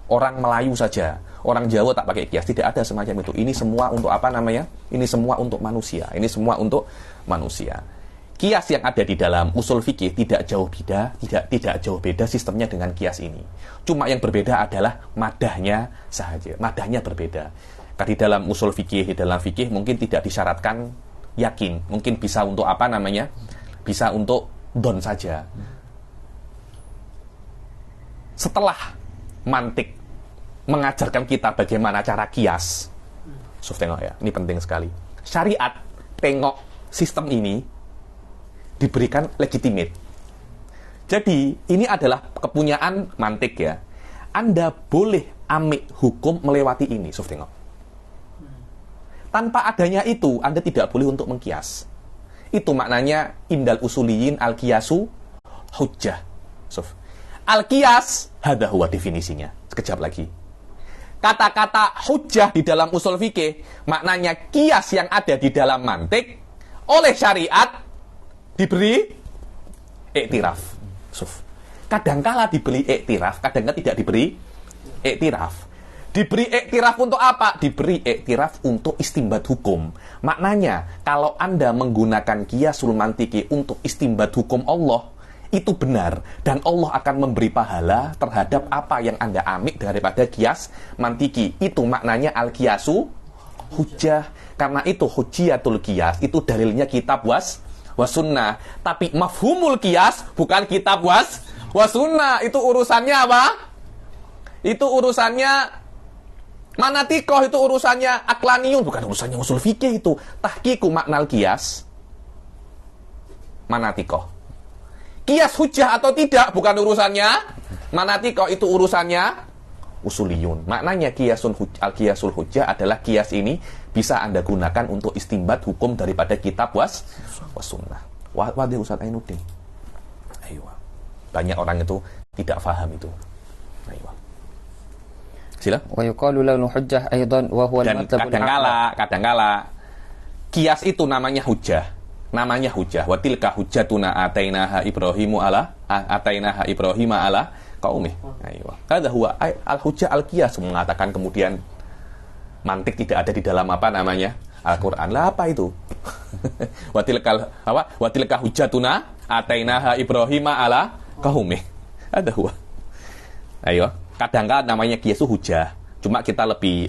orang Melayu saja. Orang Jawa tak pakai kias. Tidak ada semacam itu. Ini semua untuk apa namanya? Ini semua untuk manusia. Ini semua untuk manusia. Kias yang ada di dalam usul fikih tidak jauh beda sistemnya dengan kias ini. Cuma yang berbeda adalah madahnya saja. Madahnya berbeda. Karena di dalam usul fikih, di dalam fikih mungkin tidak disyaratkan yakin. Mungkin bisa untuk apa namanya? Bisa untuk don saja. Setelah mantik mengajarkan kita bagaimana cara kias. Tengok ya, ini penting sekali. Syariat tengok sistem ini diberikan legitimate. Jadi, ini adalah kepunyaan mantik ya. Anda boleh ambil hukum melewati ini, tengok. Tanpa adanya itu, Anda tidak boleh untuk mengkias. Itu maknanya indal usuliyin al-kiyasu hujjah. Al-kiyas, hada huwa definisinya. Sekejap lagi. Kata-kata hujjah di dalam usul fikih, maknanya kias yang ada di dalam mantik oleh syariat diberi iktiraf. Kadangkala diberi iktiraf, kadangkala tidak diberi iktiraf. Diberi iktiraf untuk apa? Diberi iktiraf untuk istimbat hukum. Maknanya, kalau Anda menggunakan kiasul mantiki untuk istimbat hukum Allah, itu benar. Dan Allah akan memberi pahala terhadap apa yang Anda ambil daripada kias mantiki. Itu maknanya al-kiasu hujjah. Karena itu hujjiyatul kias, itu dalilnya kitab wasunnah. Tapi mafhumul kias bukan kitab wasunnah. Itu urusannya apa? Itu urusannya manatikoh, itu urusannya aklaniyun, bukan urusannya usul fikih itu. Tahqiqu maknal kias manatikoh. Kias hujjah atau tidak bukan urusannya manatikoh, itu urusannya usuliyun. Maknanya al-kiasul hujjah adalah kias ini bisa Anda gunakan untuk istimbat hukum daripada kitab wasunnah. Wadih Ustaz Ainuddin. Ayo. Banyak orang itu tidak faham itu. Ayo. Sila. Wa yuqalu lahu hujjah aidan wa huwa al-matlab. Dan kadangkala kias itu namanya hujjah. Namanya hujjah. Wa tilka hujjatuna atainaha Ibrahimu ala qaumih. Ayo. Kada huwa al-hujjah al-qiyas, mengatakan kemudian mantik tidak ada di dalam apa namanya? Al-Qur'an. Lah apa itu? Wa tilka hujjatuna atainaha Ibrahima ala qaumih. Ada huwa. Ayo. Kadang-kadang namanya qiyas hujjah. Cuma kita lebih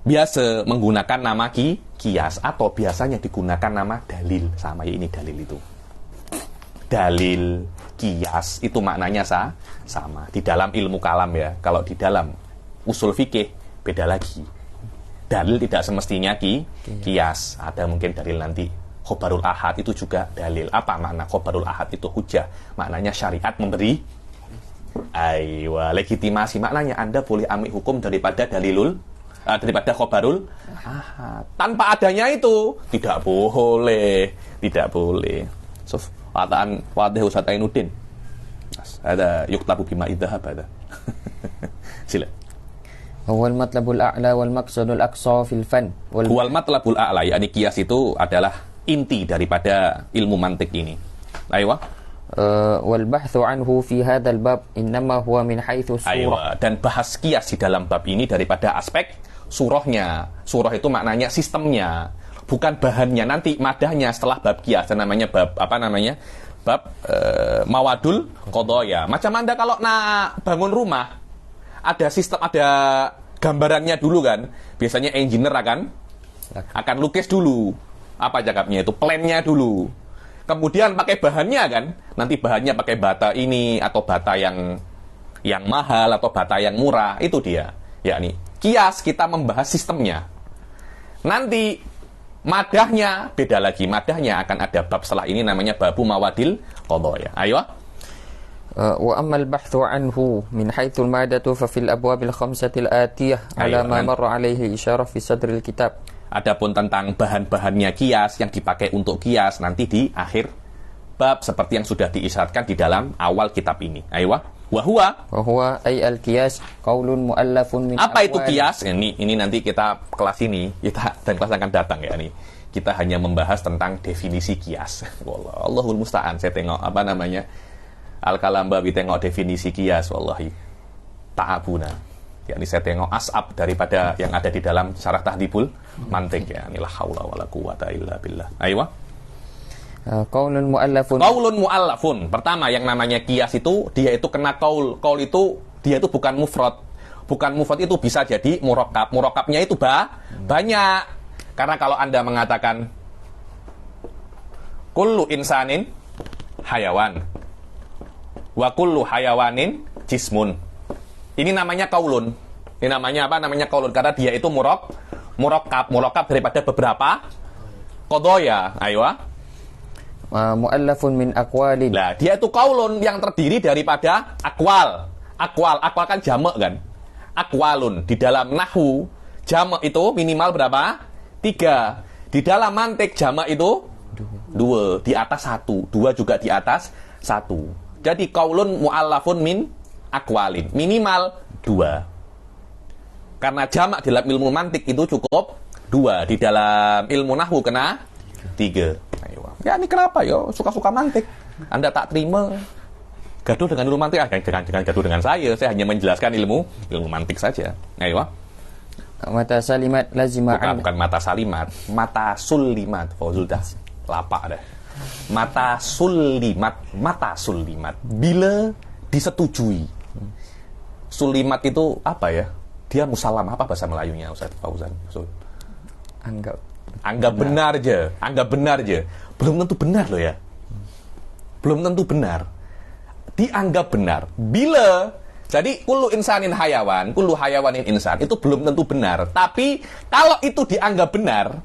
biasa menggunakan nama qiyas, atau biasanya digunakan nama dalil. Sama ya, ini dalil itu. Dalil, qiyas itu maknanya sama. Di dalam ilmu kalam ya. Kalau di dalam usul fikih beda lagi. Dalil tidak semestinya qiyas. Ada mungkin dalil nanti khobarul ahad itu juga dalil. Apa makna khobarul ahad itu hujjah? Maknanya syariat memberi legitimasi. Maknanya Anda boleh ambil hukum daripada daripada khobarul ahad. Tanpa adanya itu tidak boleh. Kataan wadih Ustaz Ainuddin. Ada yuktabu bima idhahab ada. Sila. Wal matlabul a'la wal maqsadul aqsa fil fan. Wal matlabul a'la, yakni kias itu adalah inti daripada ilmu mantik ini. Aywa. Wal bahthu anhu fi hadzal bab innama huwa min haitsu surah. Dan bahas kias di dalam bab ini daripada aspek surahnya. Surah itu maknanya sistemnya, bukan bahannya. Nanti madahnya setelah bab kias, namanya bab apa namanya? Bab mawadul qadaya. Macam Anda kalau bangun rumah, ada sistem, ada gambarannya dulu kan. Biasanya engineer akan lukis dulu. Apa cakapnya itu? Plannya dulu. Kemudian pakai bahannya kan. Nanti bahannya pakai bata ini atau bata yang mahal atau bata yang murah. Itu dia. Yakni kias, kita membahas sistemnya. Nanti madahnya beda lagi. Madahnya akan ada bab setelah ini namanya babu mawadil qadaya. Ayo. Wa ammal bahthu anhu min haitsul madatu fa fil abwabil khamsatil atiyah ala ma marra alaihi isyarah fi sadril kitab. Adapun tentang bahan-bahannya kias yang dipakai untuk kias nanti di akhir bab seperti yang sudah diisyaratkan di dalam awal kitab ini. Ayo. Wa huwa ay al-qiyas qaulun muallafun min apa itu kias? Ini nanti kita kelas ini dan kelas akan datang ya ini. kita hanya membahas tentang definisi kias. Allahul musta'an. Saya tengok Al-Kalambawi tengok definisi kias, wallahi ta'abuna. Yakni saya tengok as'ab daripada yang ada di dalam syarah Tahdhibul Mantiq, ya. La haula wala quwata illa billah. Ayo. Qaulun mu'allafun. Qaulun mu'allafun. Pertama yang namanya kias itu dia itu kena qaul. Qaul itu dia itu bukan mufrad. Bukan mufrad itu bisa jadi murakkab. Murakkabnya itu banyak. Karena kalau Anda mengatakan kullu insanin hayawan wa kullu hayawanin jismun. Ini namanya qaulun. Ini namanya apa? Namanya qaulun karena dia itu murakkab daripada beberapa qadaya. Ayo. Mu'allafun min aqwalin. Nah, dia itu qaulun yang terdiri daripada aqwal. Aqwal kan jamak kan? Aqwalun di dalam nahwu jamak itu minimal berapa? 3. Di dalam mantik jamak itu 2, di atas 1, 2 juga di atas 1. Jadi qaulun mu'allafun min aqwalin, minimal 2. Karena jamak dalam ilmu mantik itu cukup 2, di dalam ilmu nahwu kena 3. Ayo. Ya ini kenapa ya suka-suka mantik? Anda tak terima gaduh dengan ilmu mantik, jangan gaduh dengan saya hanya menjelaskan ilmu mantik saja. Ayo. Mata salimat lazima bukan mata salimat, mata sulimat. Fauzuldah lapak dah. Mata sulimat bila disetujui. Sulimat itu apa ya? Dia musalam, apa bahasa Melayunya Ustaz Fauzan? Anggap benar aja. Belum tentu benar loh ya. Belum tentu benar. Dianggap benar bila. Jadi kullu insanin hayawan, kullu hayawanin insan itu belum tentu benar. Tapi kalau itu dianggap benar,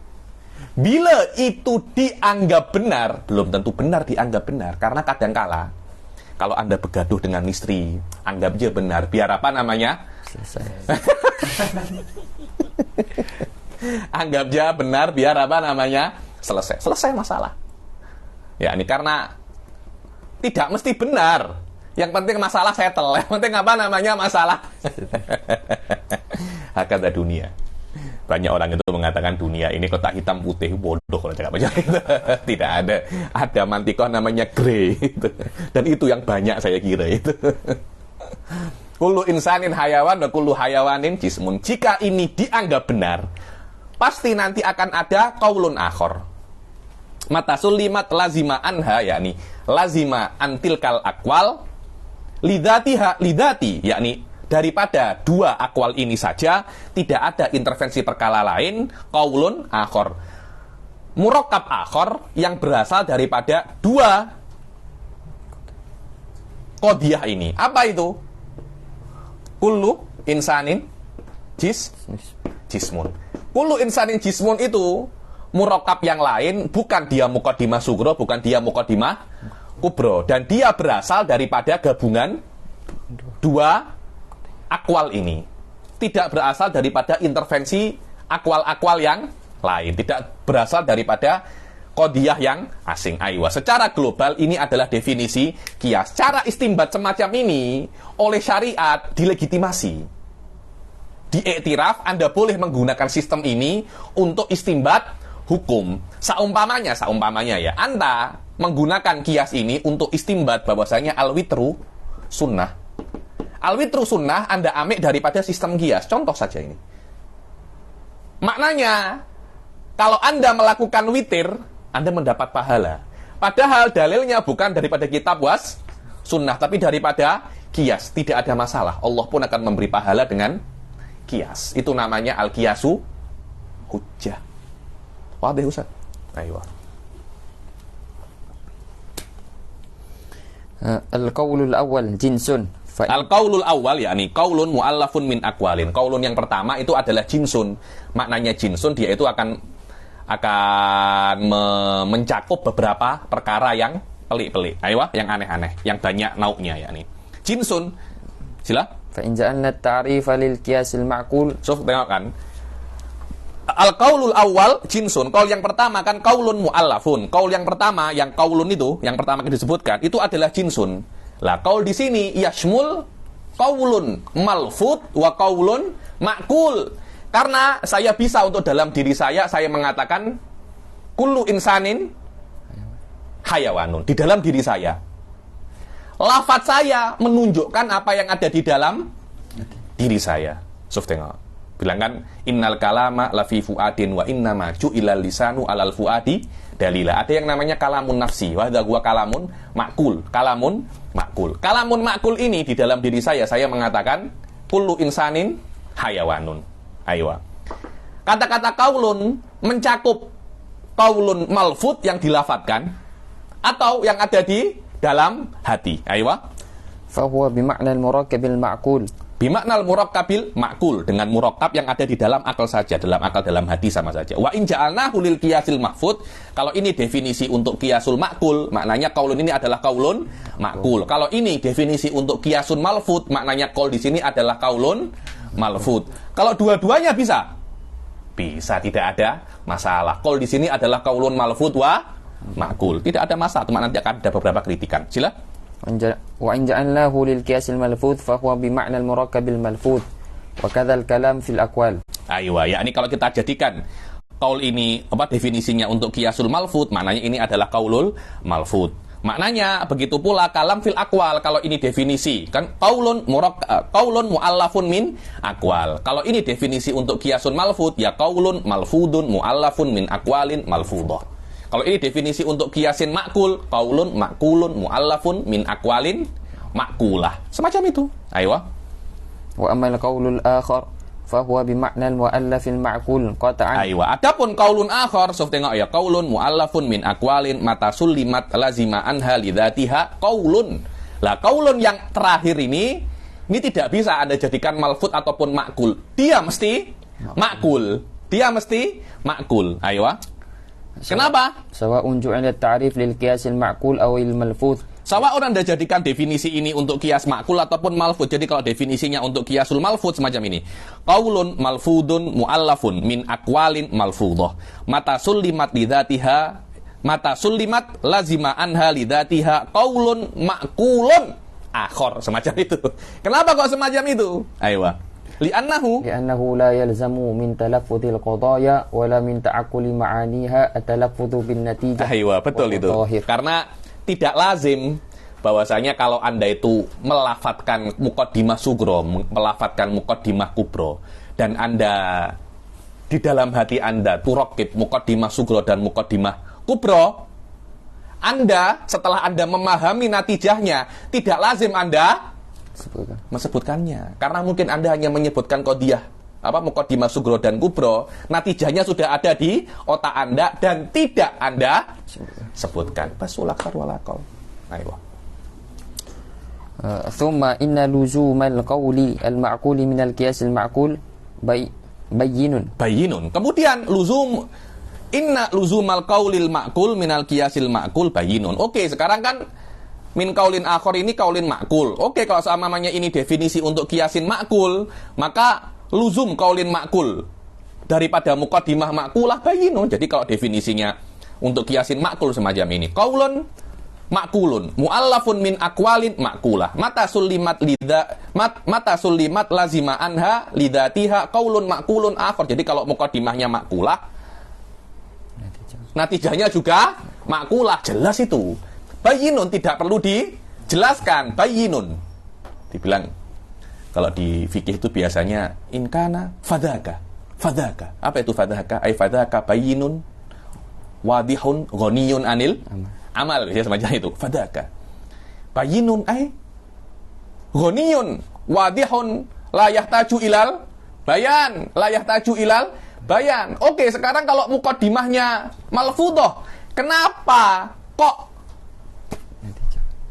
bila itu dianggap benar, belum tentu benar dianggap benar. Karena kadangkala kalau Anda bergaduh dengan istri, anggap aja benar. Biar apa namanya? Selesai. Anggap aja benar, biar apa namanya? Selesai masalah. Ya, ini karena tidak mesti benar. Yang penting masalah settle. Yang penting apa namanya masalah. Hakata dunia. Banyak orang itu mengatakan dunia ini kotak hitam putih. Bodoh kalau cakap macam itu. Tidak ada. Ada mantikoh namanya grey. Dan itu yang banyak saya kira itu. Kullu insanin hayawan wa kullu hayawanin jismun. Jika ini dianggap benar, pasti nanti akan ada qaulun akhor. Mata sulimat lazima anha, yakni lazima antilkal akwal lidati, yakni daripada 2 akwal ini saja tidak ada intervensi perkara lain, qaulun akhor, murakkab akhor yang berasal daripada 2 qadiyah ini. Apa itu? Kullu insanin jismun. Kullu insanin jismun itu murakkab yang lain, bukan dia muqaddimah sugro, bukan dia muqaddimah kubro, dan dia berasal daripada gabungan 2 akwal ini. Tidak berasal daripada intervensi akwal-akwal yang lain, tidak berasal daripada qadiyah yang asing. Aywa, secara global ini adalah definisi qiyas. Cara istimbat semacam ini oleh syariat dilegitimasi, diiktiraf. Anda boleh menggunakan sistem ini untuk istimbat hukum. Saumpamanya ya, Anda menggunakan kias ini untuk istimbat bahwasanya al-witru sunnah. Al-witru sunnah Anda ambil daripada sistem kias. Contoh saja ini. Maknanya, kalau Anda melakukan witir, Anda mendapat pahala. Padahal dalilnya bukan daripada kitab was sunnah, tapi daripada kias. Tidak ada masalah. Allah pun akan memberi pahala dengan kias. Itu namanya al-kiasu hujjah. Wadih Ustaz. Ayo. Al-qaulul awal jinsun. Al-qaulul awal, yakni qaulun mu'allafun min aqwalin. Qaulun yang pertama itu adalah jinsun. Maknanya jinsun, dia itu akan mencakup beberapa perkara yang pelik-pelik. Ayo, yang aneh-aneh, yang banyak nauknya, yakni jinsun. Sila. Fa in ja'alna at-ta'rifa lil qiyasil ma'qul. So, tengok kan. Al-qaulul awal jinsun. Qaul yang pertama kan qaulun mu'allafun. Qaul yang pertama, yang qaulun itu, yang pertama yang disebutkan, itu adalah jinsun. Lah, qaul di sini yashmul qaulun malfud wa qaulun ma'qul. Karena saya bisa untuk dalam diri saya mengatakan kullu insanin hayawanun. Di dalam diri saya. Lafaz saya menunjukkan apa yang ada di dalam diri saya. Suf tengok. Bilang kan, innal kalama lafi fuadin wa innama ju'ilal lisanu alal fuadi dalila. Ada yang namanya kalamun nafsi. Wa hadza huwa kalamun ma'kul. Kalamun ma'kul. Kalamun ma'kul ini di dalam diri saya mengatakan kullu insanin hayawanun. Aywa. Kata-kata qaulun mencakup qaulun malfud yang dilafatkan atau yang ada di dalam hati. Aywa. Fahuwa bima'na al-murakkabil ma'kul. Bimaknal murakkabil ma'kul, dengan murakkab yang ada di dalam akal saja, dalam akal, dalam hati sama saja. Wa in ja'alnahu lil qiyasil mahfud, kalau ini definisi untuk qiyasul ma'kul, maknanya qaulun ini adalah qaulun ma'kul. Kalau ini definisi untuk qiyasun malfud, maknanya qaul di sini adalah qaulun malfud. Kalau dua-duanya bisa, tidak ada masalah. Qaul di sini adalah qaulun malfud wa ma'kul. Tidak ada masalah, cuma nanti akan ada beberapa kritikan. Sila. Wa in ja'alnahu lil qiyasil malfudz fa huwa bi ma'na al murakkabil malfudz wa kadzal kalam fil aqwal. Aywa, yakni kalau kita jadikan qaul ini definisinya untuk qiyasul malfudz, maknanya ini adalah qaulul malfudz. Maknanya begitu pula kalam fil aqwal, kalau ini definisi kan qaulun muallafun min aqwal. Kalau ini definisi untuk qiyasul malfudz ya qaulun malfudun muallafun min aqwalin malfudhah. Kalau ini definisi untuk qiyasin ma'kul, qaulun ma'kulun mu'allafun min aqwalin ma'kulah. Semacam itu. Aywa. Wa ammal qaulul akhar fa huwa bi ma'nal mu'allafil ma'kul qata'an. Aywa. Adapun qaulun akhar, sof tengok ya, qaulun mu'allafun min aqwalin mata sullimat lazima anha lidzatiha qaulun. Lah qaulun yang terakhir ini tidak bisa Anda jadikan malfud ataupun ma'kul. Dia mesti ma'kul. Dia mesti ma'kul. Aywa. Kenapa? Sawa'un ju'ila ta'rif lil qiyasil ma'kul aw il malfudz. Sawa'un Anda jadikan definisi ini untuk qiyas ma'kul ataupun malfudz. Jadi kalau definisinya untuk qiyasul malfudz semacam ini. Qaulun malfudun mu'allafun min aqwalin malfudhah. Mata sullimat lazima anha lidzatiha qaulun ma'kulun akhar. Semacam itu. Kenapa kok semacam itu? Aywa. Li'annahu la yalzamu min talaffuzil qadaya wala min ta'aqquli ma'aniha at-talaffuz bin natijah. Aywa, betul itu. Karena tidak lazim bahwasanya kalau Anda itu melafatkan muqaddimah sugro, melafatkan muqaddimah kubro, dan Anda di dalam hati Anda turakib muqaddimah sugro dan muqaddimah kubro, Anda setelah Anda memahami natijahnya, tidak lazim Anda mesebutkannya. Karena mungkin Anda hanya menyebutkan qadiyah muqaddimah sugro dan kubro, natijahnya sudah ada di otak Anda dan tidak Anda sebutkan. Basulakar walakol. Ayo. Thumma inna luzumal qawli al-ma'quli min al-qiyas al-ma'qul bayyinun. Kemudian inna luzumal qawlil ma'qul min al-qiyasil ma'qul bayyinun. Oke, sekarang kan min kaulin akhor ini kaulin ma'kul. Oke, kalau seamanya ini definisi untuk kiasin ma'kul, maka luzum kaulin ma'kul daripada muqaddimah ma'kulah bayinun. Jadi kalau definisinya untuk kiasin ma'kul semacam ini, kaulun ma'kulun mu'allafun min aqwalin ma'kulah mata sullimat lazima anha lidzatiha kaulun ma'kulun akhor. Jadi kalau muqaddimahnya ma'kulah, natijahnya juga ma'kulah. Jelas itu. Bayinun tidak perlu dijelaskan. Bayinun dibilang kalau di fikih itu biasanya inkana fadhaka. Apa itu fadhaka? Ai fadhaka bayinun wadihun ghaniyun anil amal. Ya semacam itu. Fadhaka. Bayinun ai ghaniyun wadihun la yahtaju ilal bayan. Oke, sekarang kalau muqaddimahnya malfudhah, kenapa kok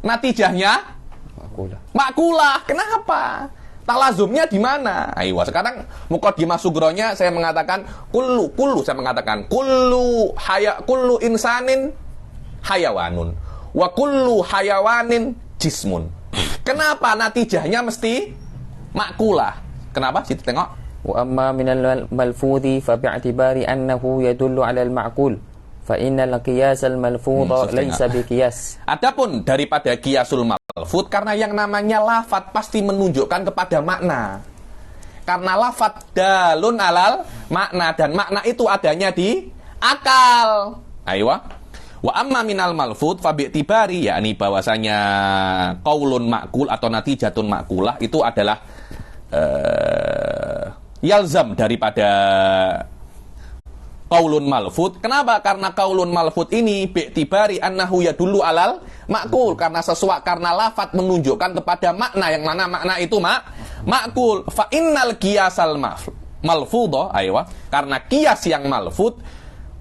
natijahnya ma'kulah? Kenapa? Talazumnya di mana? Ayo, sekarang muqaddimah sugronya saya mengatakan kullu insanin hayawanun wa kullu hayawanin jismun. Kenapa natijahnya mesti ma'kulah? Kenapa? Situ tengok. Wa amma minal malfudhi fa bi'tibari annahu yadullu 'ala al-ma'kul fa innal qiyasal malfudha laysa biqiyas. Adapun daripada qiyasul malfudz, karena yang namanya lafadz pasti menunjukkan kepada makna. Karena lafadz dalun alal makna, dan makna itu adanya di akal. Aywa. Wa amma minal malfud fa bi'tibari, yakni bahwasanya qaulun ma'kul atau natijatun ma'kulah itu adalah yalzam daripada qaulun malfud. Kenapa? Karena qaulun malfud ini bi'tibari annahu yadullu alal ma'kul, karena lafaz menunjukkan kepada makna, yang mana makna itu ma'kul. Fa innal qiyasal malfudha, aywa, karena qiyas yang malfud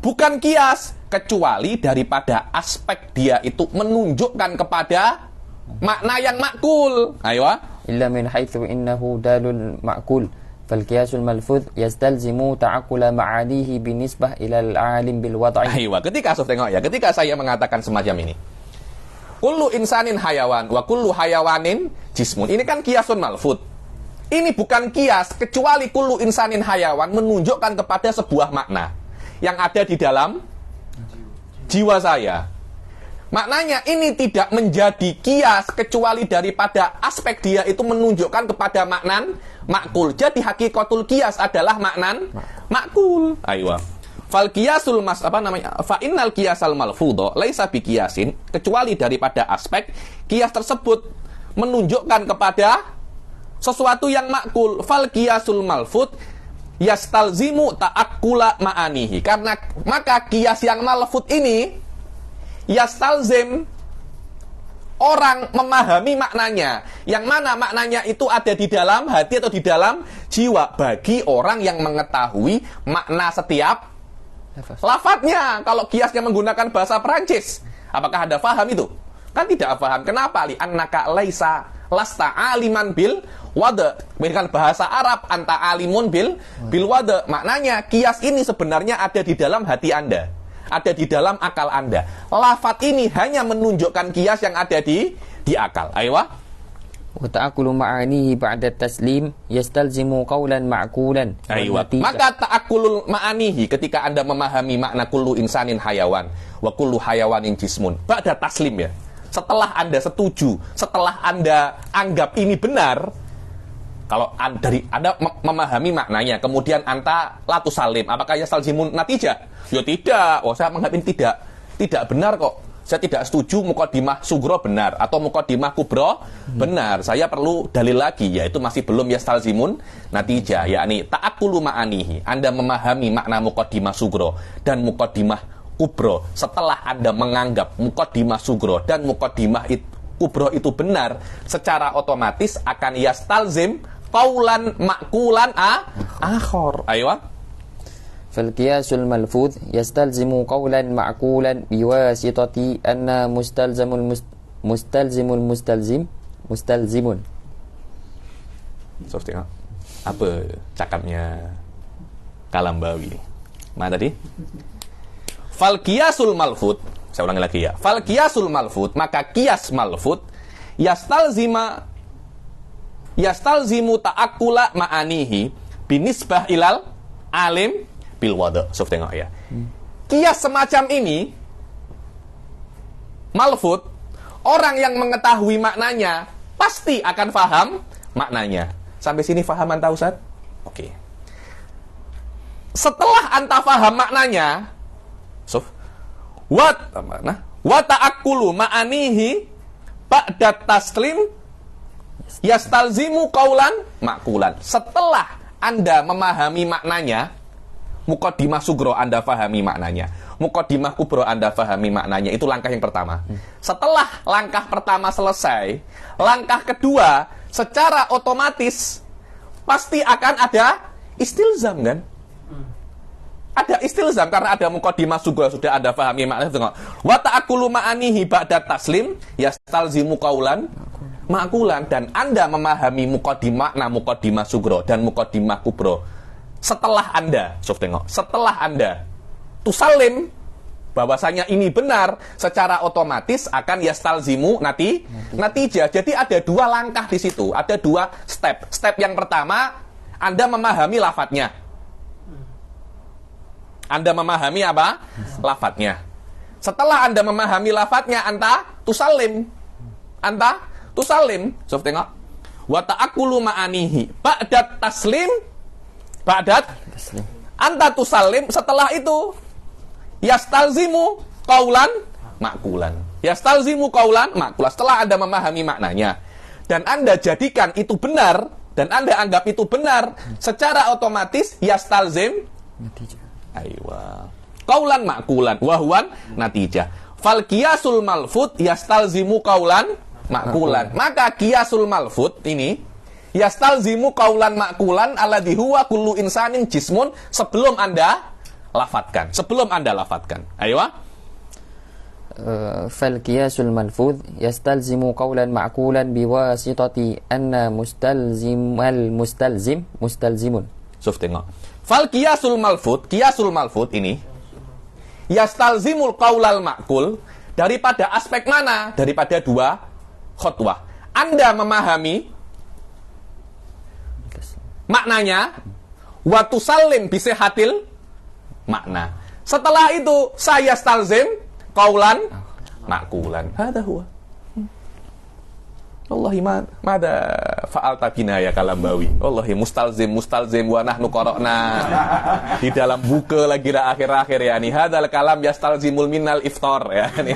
bukan qiyas kecuali daripada aspek dia itu menunjukkan kepada makna yang ma'kul. Aywa. Illa min haitsu innahu dalul ma'kul. Falqiyasul malfudz yastalzimu ta'aqqula ma'anihi binisbah ila al-alim bil wad'i. Aywa, ketika saya mengatakan semacam ini, kullu insanin hayawan wa kullu hayawanin jismun. Ini kan qiyasun malfudz. Ini bukan qiyas kecuali kullu insanin hayawan menunjukkan kepada sebuah makna yang ada di dalam jiwa saya. Maknanya ini tidak menjadi qiyas kecuali daripada aspek dia itu menunjukkan kepada maknan ma'kul. Jadi hakikatul qiyas adalah maknan ma'kul. Aywa. Fal qiyasul fa innal qiyasal malfudha laisa bi qiyasin, kecuali daripada aspek qiyas tersebut menunjukkan kepada sesuatu yang ma'kul. Fal qiyasul malfudz yastalzimu ta'aqqula ma'anihi. Karena maka qiyas yang malfudz ini yastalzim orang memahami maknanya, yang mana maknanya itu ada di dalam hati atau di dalam jiwa bagi orang yang mengetahui makna setiap lafadznya. Kalau qiyasnya menggunakan bahasa Perancis, apakah Anda paham itu? Kan tidak paham. Kenapa? Li annaka lasta aliman bil wada. Dengan bahasa Arab anta alimun bil wada. Maknanya qiyas ini sebenarnya ada di dalam hati Anda, ada di dalam akal Anda. Lafaz ini hanya menunjukkan qiyas yang ada di akal. Aywa. Wa ta'aqqulu ma'anihi ba'da taslim yastalzimu qawlan ma'kulan. Aywa. Maka ta'aqqulul ma'anihi, ketika Anda memahami makna kullu insanin hayawan wa kullu hayawanin jismun, ba'da taslim, ya, setelah Anda setuju, setelah Anda anggap ini benar. Kalau Anda memahami maknanya, kemudian Anta latu salim, apakah yastalzimun natijah? Ya tidak. Oh, saya menganggap ini tidak benar kok. Saya tidak setuju muqaddimah sugro benar atau muqaddimah kubro benar. Saya perlu dalil lagi, yaitu masih belum yastalzimun natijah, yakni ta'aqqulu ma'anihi. Anda memahami makna muqaddimah sugro dan muqaddimah kubro setelah Anda menganggap muqaddimah sugro dan muqaddimah kubro itu benar, secara otomatis akan yastalzim qaulan ma'kulan akhar. Aywa. Fal qiyasul malfudz yastalzimu qaulan ma'kulan biwasitati anna mustalzimun. So, tengok apa cakapnya Kalambawi. Mana tadi? Fal qiyasul malfudz, saya ulangi lagi ya. Fal qiyasul malfudz, maka qiyas malfudz yastalzimu ta'aqqula ma'anihi binisbah ilal alim bil wada. So, tengok ya. Qiyas semacam ini malfudz, orang yang mengetahui maknanya pasti akan paham maknanya. Sampai sini paham anta, Ustaz? Oke. Setelah anta paham maknanya, so, wa ta'aqqulu ma'anihi ba'da taslim yastalzimu qaulan ma'kulan. Setelah Anda memahami maknanya, muqaddimah sugro Anda pahami maknanya, muqaddimah kubro Anda pahami maknanya. Itu langkah yang pertama. Setelah langkah pertama selesai, langkah kedua secara otomatis pasti akan ada istilzam, kan? Ada istilzam karena ada muqaddimah sugro sudah Anda pahami maknanya. Wa ta'aqqulu ma'anihi ba'da taslim yastalzimu qaulan ma'kulan, dan Anda memahami muqaddimah sugro dan muqaddimah kubro setelah Anda, setelah Anda tusalim bahwasanya ini benar, secara otomatis akan yastalzimu natijah. Jadi ada dua langkah di situ, ada dua step. Step yang pertama, Anda memahami lafadznya. Anda memahami apa? Lafadznya. Setelah Anda memahami lafadznya, Anta tusalim. So, tengok. Wa ta'aqqulu ma'anihi ba'dat taslim. Anta tusalim, setelah itu yastalzimu qaulan ma'kulan. Yastalzimu qaulan ma'kulan. Setelah Anda memahami maknanya dan Anda jadikan itu benar dan Anda anggap itu benar, secara otomatis yastalzim natijah. Aywa. Qaulan ma'kulan wa huwan natijah. Fal qiyasul malfud yastalzimu qaulan ma'kulan. Maka qiyasul malfud ini yastalzimu qaulan ma'kulan alladhi huwa kullu insanin jismun sebelum Anda lafatkan. Sebelum Anda lafatkan. Aywa. Fal qiyasul malfudh yastalzimu qawlan ma'kulan biwasitati anna mustalzimun. Suf tengok. Fal qiyasul malfudh ini yastalzimul qaulal ma'kul daripada aspek mana? Daripada dua khutwah. Anda memahami maknanya wa tusallim bisihatil makna. Setelah itu saya stalzim qaulan ma'kulan. Hada huwa. Wallahi mada fa'alta bina ya Kalambawi. Wallahi mustalzim wa nahnu qara'na. Di dalam buku lagi akhir-akhir ya nih. Hadal kalam yastalzimul minnal iftar ya nih.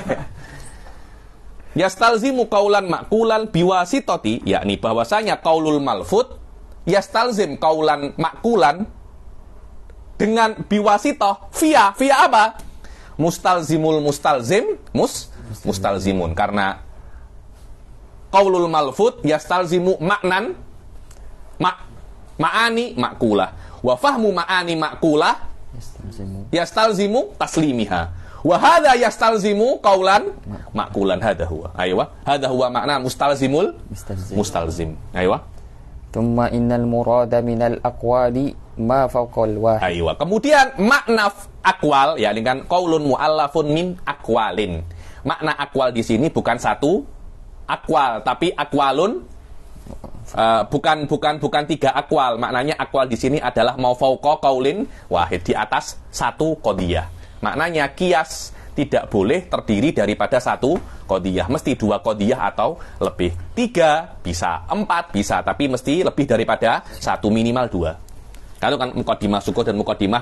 Yastalzimu qaulan ma'kulan biwasitati, yakni bahwasanya qaulul malfud yastalzim qaulan ma'kulan dengan biwasitah via apa? Mustalzimul mustalzimun, karena qaulul malfud yastalzimu maknan ma'ani ma'kulah wa fahmu ma'ani ma'kulah yastalzimu taslimiha wa hadha yastalzimu qaulan ma'kulan. Hadha huwa. Aywa. Hadha huwa makna mustalzim. Aywa. Thumma innal murada minal aqwali ma fawqal wahid. Aywa. Kemudian makna aqwal, ya dengan qaulun mu'allafun min aqwalin. Makna aqwal di sini bukan satu aqwal, tapi aqwalun, bukan tiga aqwal. Maknanya aqwal di sini adalah mau fauqa qaulin wahid, di atas satu qadiyah. Maknanya qiyas tidak boleh terdiri daripada satu qadiyah, mesti dua qadiyah atau lebih. 3 bisa, 4 bisa, tapi mesti lebih daripada satu, minimal 2. Kalau kan muqaddimah sukuh dan muqaddimah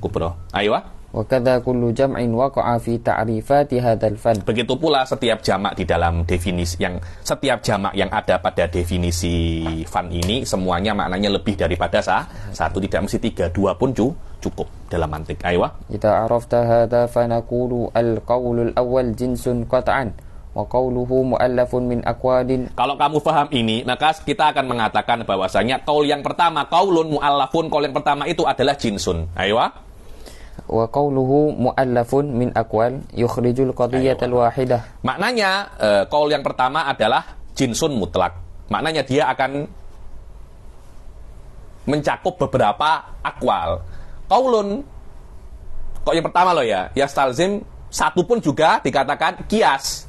kubra. Ayo. Wa kadza kullu jam'in waqa'a fi ta'rifati hadzal fan. Begitu pula setiap jamak di dalam definisi setiap jamak yang ada pada definisi fan ini semuanya maknanya lebih daripada satu, tidak mesti 3, 2 pun cukup dalam mantik. Aywa. Idza arafta hadza fa naqulu al-qaulul awwal jinsun qat'an wa qauluhu mu'allafun min aqwalin. Kalau kamu paham ini, maka kita akan mengatakan bahwasanya qaul yang pertama, qaulun mu'allafun, qaul yang pertama itu adalah jinsun. Aywa. Wa qawluhu mu'allafun min aqwal yukhrijul qadiyatal wahidah. Maknanya qaul yang pertama adalah jinsun mutlak. Maknanya dia akan mencakup beberapa aqwal. Qaulun yang pertama loh ya, yastalzim satu pun juga dikatakan qiyas.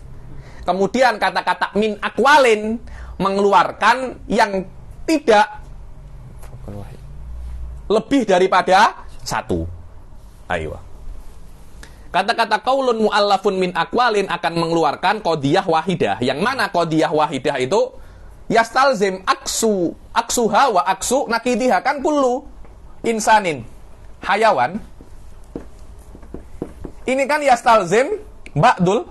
Kemudian kata-kata min aqwalin mengeluarkan yang tidak lebih daripada satu. Ayo. Kata-kata qaulun mu'allafun min aqwalin akan mengeluarkan qadiyah wahidah. Yang mana qadiyah wahidah itu yastalzim aksuha wa aksu nakidiha, kan kullu insanin hayawan. Ini kan yastalzim ba'dul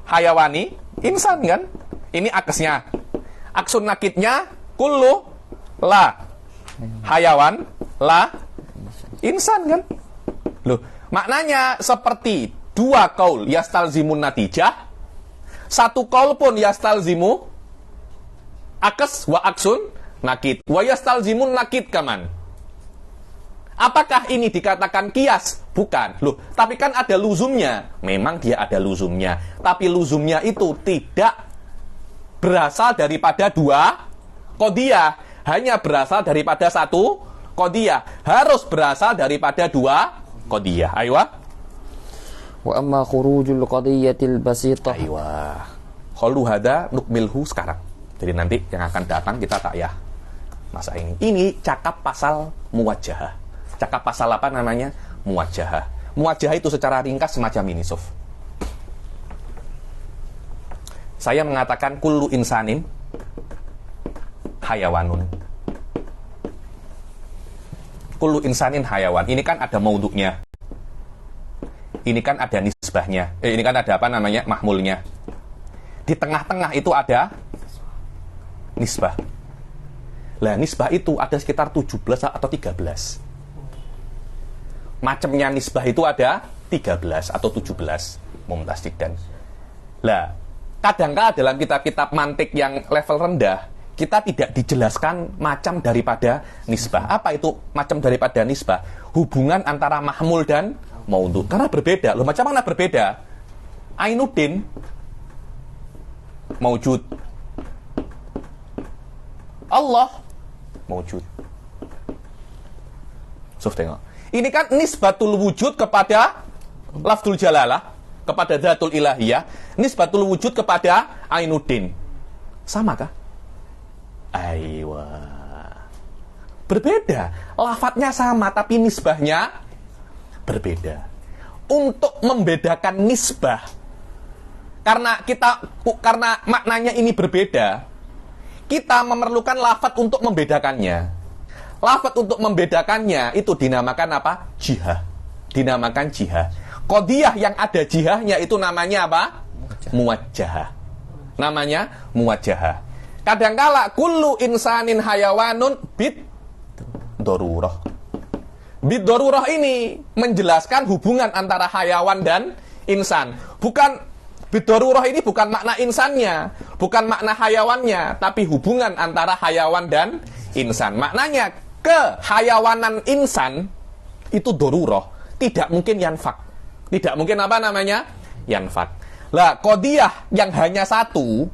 hayawani insan kan? Ini aksnya. Aksun nakidnya kullu la hayawan la insan kan? Loh, maknanya seperti dua qaul yastalzimun natijah, satu qaul pun yastalzimu aks wa aksun nakid wa yastalzimun nakid kaman. Apakah ini dikatakan qiyas? Bukan. Loh, tapi kan ada luzumnya. Memang dia ada luzumnya, tapi luzumnya itu tidak berasal daripada dua qadiyah, hanya berasal daripada satu qadiyah. Harus berasal daripada dua qadiyah. Aywa. Wa amma khurujul qadiyatil basitah. Aywa. Qalu hada nukmilhu sekarang. Jadi nanti yang akan datang kita tak ya masa ini. Ini cakap pasal muwajjahah. Cakap pasal apa namanya? Muwajjahah. Muwajjahah itu secara ringkas semacam ini, Sof. Saya mengatakan kullu insanin hayawanun. Kullu insanin hayawan. Ini kan ada maudhu'nya. ini kan ada nisbahnya. Ini kan ada apa namanya? Mahmulnya. Di tengah-tengah itu ada nisbah. Lah, nisbah itu ada sekitar 17 atau 13. Macamnya nisbah itu ada 13 atau 17. Mumtaz jiddan. Lah, kadang-kala dalam kitab-kitab mantik yang level rendah, kita tidak dijelaskan macam daripada nisbah. Apa itu macam daripada nisbah? Hubungan antara mahmul dan maudhu. Karena berbeda. Loh, macam mana berbeda? Ainuddin maujud. Allah maujud. Sof, tengok. Ini kan nisbatul wujud kepada lafzul jalalah, kepada dzatul ilahiyah. Nisbatul wujud kepada Ainuddin. Sama kah? Aywa. Berbeda. Lafadznya sama, tapi nisbahnya berbeda. Untuk membedakan nisbah, karena maknanya ini berbeda, kita memerlukan lafadz untuk membedakannya. Lafadz untuk membedakannya itu dinamakan apa? Jihah. Dinamakan jihah. Qadiyah yang ada jihahnya itu namanya apa? Muwajjahah. Namanya muwajjahah. Kadangkala kullu insanin hayawanun bid darurah. Bid darurah ini menjelaskan hubungan antara hayawan dan insan. Bukan bid darurah ini bukan makna insannya, bukan makna hayawannya, tapi hubungan antara hayawan dan insan. Maknanya kehayawanan insan itu darurah, tidak mungkin yanfak. Tidak mungkin apa namanya? Yanfak. Lah, qadiyah yang hanya satu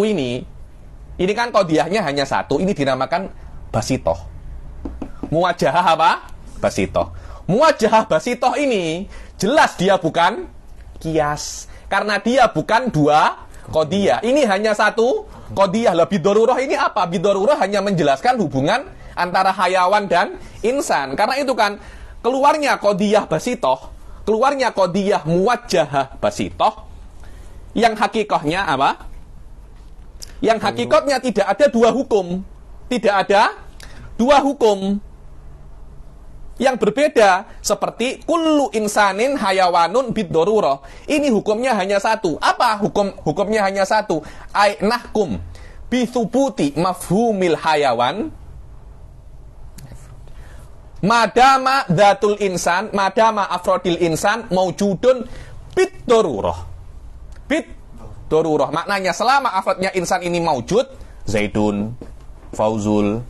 ini kan qadiyahnya hanya satu, ini dinamakan basitoh. Muwajjahah apa? Basitoh. Muwajjahah basitoh ini jelas dia bukan kias, karena dia bukan dua qadiyah. Ini hanya satu qadiyah. Lah, bidharurah ini apa? Bidharurah hanya menjelaskan hubungan antara hayawan dan insan. Karena itu kan keluarnya qadiyah basitoh, keluarnya qadiyah muwajjahah basitoh, yang hakikahnya apa? Yang hakikatnya tidak ada dua hukum. Tidak ada dua hukum yang berbeda. Seperti kullu insanin hayawanun bid-darurah. Ini hukumnya hanya satu. Apa hukumnya hanya satu? Ai nahkum bi thubuti mafhumil hayawan madama dzatul insan, madama afrodil insan maujudun bid-darurah. Bid-darurah maknanya selama afrodnya insan ini maujud, Zaidun, Fauzul,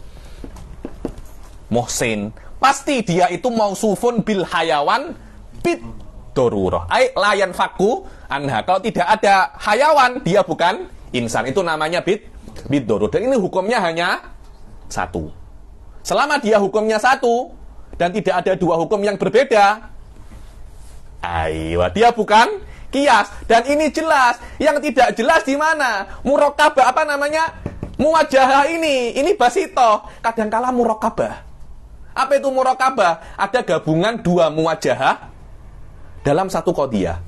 Muhsin, pasti dia itu mausufun bil hayawan bid-darurah. Ai layan faku anha. Kalau tidak ada hayawan, dia bukan insan. Itu namanya bid-darurah. Dan ini hukumnya hanya satu. Selama dia hukumnya satu dan tidak ada dua hukum yang berbeda, dia bukan kias. Dan ini jelas. Yang tidak jelas di mana? Murokabah apa namanya? Muwajjahah ini basitoh. Kadangkala murokabah. Apa itu murokabah? Ada gabungan dua muwajjahah dalam satu qadiyah.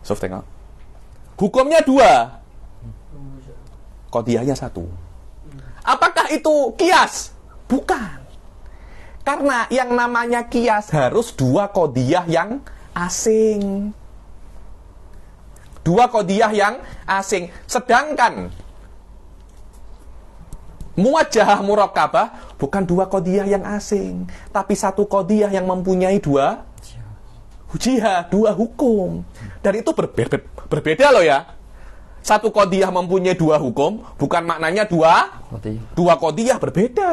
Sof, tengok. Hukumnya dua, qadiyahnya satu. Apakah itu kias? Bukan. Karena yang namanya kias harus dua qadiyah yang asing. Dua qadiyah yang asing. Sedangkan muwajjahah murakabah bukan dua qadiyah yang asing, tapi satu qadiyah yang mempunyai dua jihah, dua hukum. Dan itu berbeda loh ya. Satu qadiyah mempunyai dua hukum, bukan maknanya dua qadiyah, berbeda.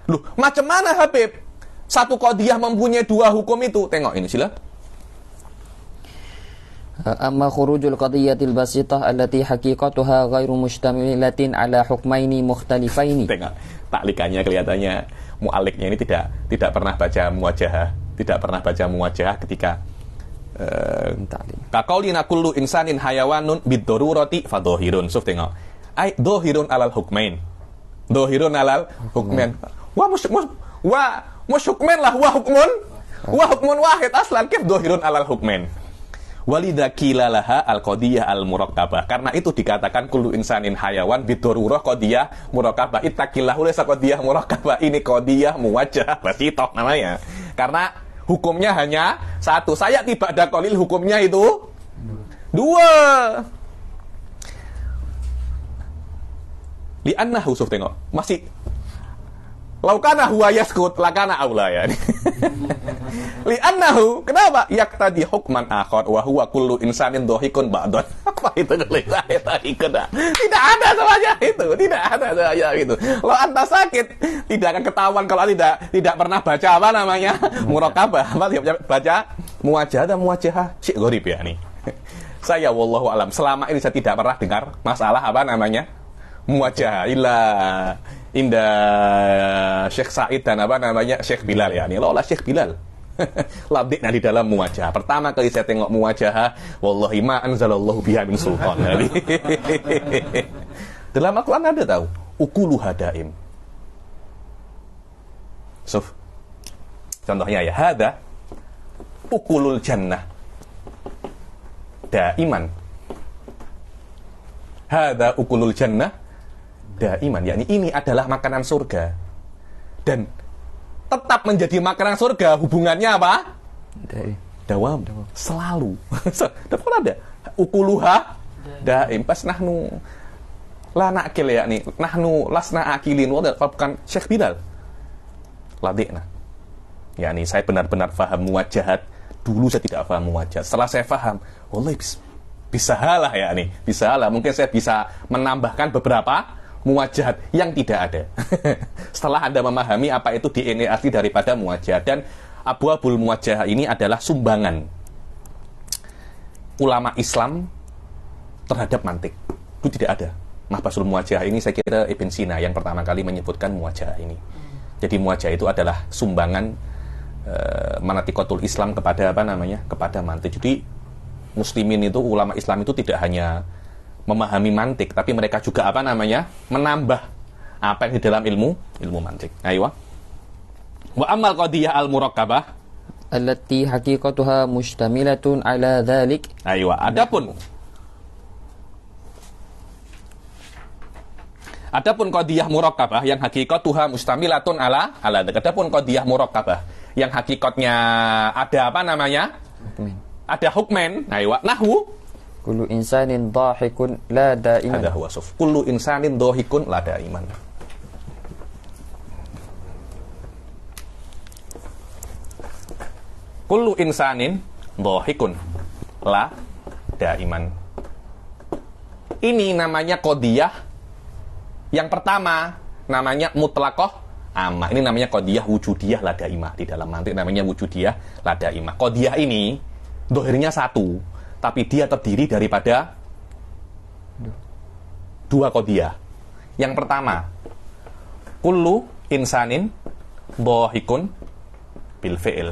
Loh, macam mana Habib? Satu qadiyah mempunyai dua hukum itu. Tengok ini sila. Amma khurujul qadiyatil basitah allati haqiqatuha ghairu mushtamilatin ala hukmaini mukhtalifaini. Tengok, taklikannya kelihatannya mu'aliknya ini tidak pernah baca muwajjahah, tidak pernah baca muwajjahah ketika kaqaulina kullu insanin hayawanun bid-darurati fa dhahirun. Suf, tengok. Ai dhahirun alal hukmain. Dhahirun alal hukmain. Wa hukmain lah wa hukmun wahid aslan kif dhahirun alal hukmain. Walidha qilalaha al-qadiyah al-murakkabah. Karena itu dikatakan kullu insanin hayawan bidururah qadiyah murakkabah. Ittaqillahu laysa qadiyah murakkabah. Ini qadiyah muwajjah basitoh namanya. Karena hukumnya hanya satu. Saya tiba ada qalil, hukumnya itu dua. Li'annahu, tengok. Masih laukana huwa yaskut lakana aula ya. Li'annahu, kenapa? Yaktadi hukman akhar wa huwa kullu insanin dhahikun ba'dan. Apa itu tidak ada semuanya itu, tidak ada semuanya itu. Kalau anta sakit, tidak akan ketahuan kalau tidak pernah baca apa namanya? Murakabah. Apa baca muwajah dan muwajahah. Syekh gharib ya nih. Saya wallahu alam, selama ini saya tidak pernah dengar masalah apa namanya? Muwajah indah Syekh Said dan apa namanya Syekh Bilal ya. Ini lola Syekh Bilal. Labdikna di dalam muwajah. Pertama kali saya tengok muwajah, wallahi ma anzalallahu biha min sultan. Dalam Al-Qur'an ada tahu, ukulu hadaim. Suf. Contohnya ya, hada ukulul jannah daiman. Hada ukulul jannah daiman, yakni ini adalah makanan surga dan tetap menjadi makanan surga. Hubungannya apa? Dawam. Selalu. Dapat ada ukuluha daim. Pas nahnu la nakil yakni nahnu lasna akilin. Bukan Syekh Bilal. Ladikna. Yakni saya benar-benar faham muwajahat. Dulu saya tidak faham muwajahat. Setelah saya faham, wallahi bisa halah yakni. Bisa halah. Mungkin saya bisa menambahkan beberapa muwajahat yang tidak ada. Setelah Anda memahami apa itu DNA asli daripada muwajahat, dan abwabul muwajahah ini adalah sumbangan ulama Islam terhadap mantik. Itu tidak ada. Mahbasul muwajahah ini saya kira Ibn Sina yang pertama kali menyebutkan muwajahah ini. Jadi muwajahah itu adalah sumbangan manatikotul Islam kepada apa namanya? Kepada mantik. Jadi muslimin itu, ulama Islam itu tidak hanya memahami mantik, tapi mereka juga apa namanya? Menambah apa yang di dalam ilmu mantik. Ayo. Wa amal qadiyah al-murakkabah allati haqiqatuha mustamilatun ala dzalik. Ayo, adapun qadiyah murakkabah yang hakikatuha mustamilatun ala adapun qadiyah murakkabah yang hakikatnya ada apa namanya? Ada hukmen. Ayo, nahwu kullu insanin dhahikun la daiman. Ada huwa suf. Kullu insanin dhahikun la daiman. Kullu insanin dhahikun la daiman. Ini namanya qadiyah. Yang pertama namanya mutlaqah amma. Ini namanya qadiyah wujudiyah la daimah. Di dalam mantik namanya wujudiyah la daimah. Qadiyah ini dohirnya satu, tapi dia terdiri daripada dua qadiyah. Yang pertama, kullu insanin dhahikun bil fi'il.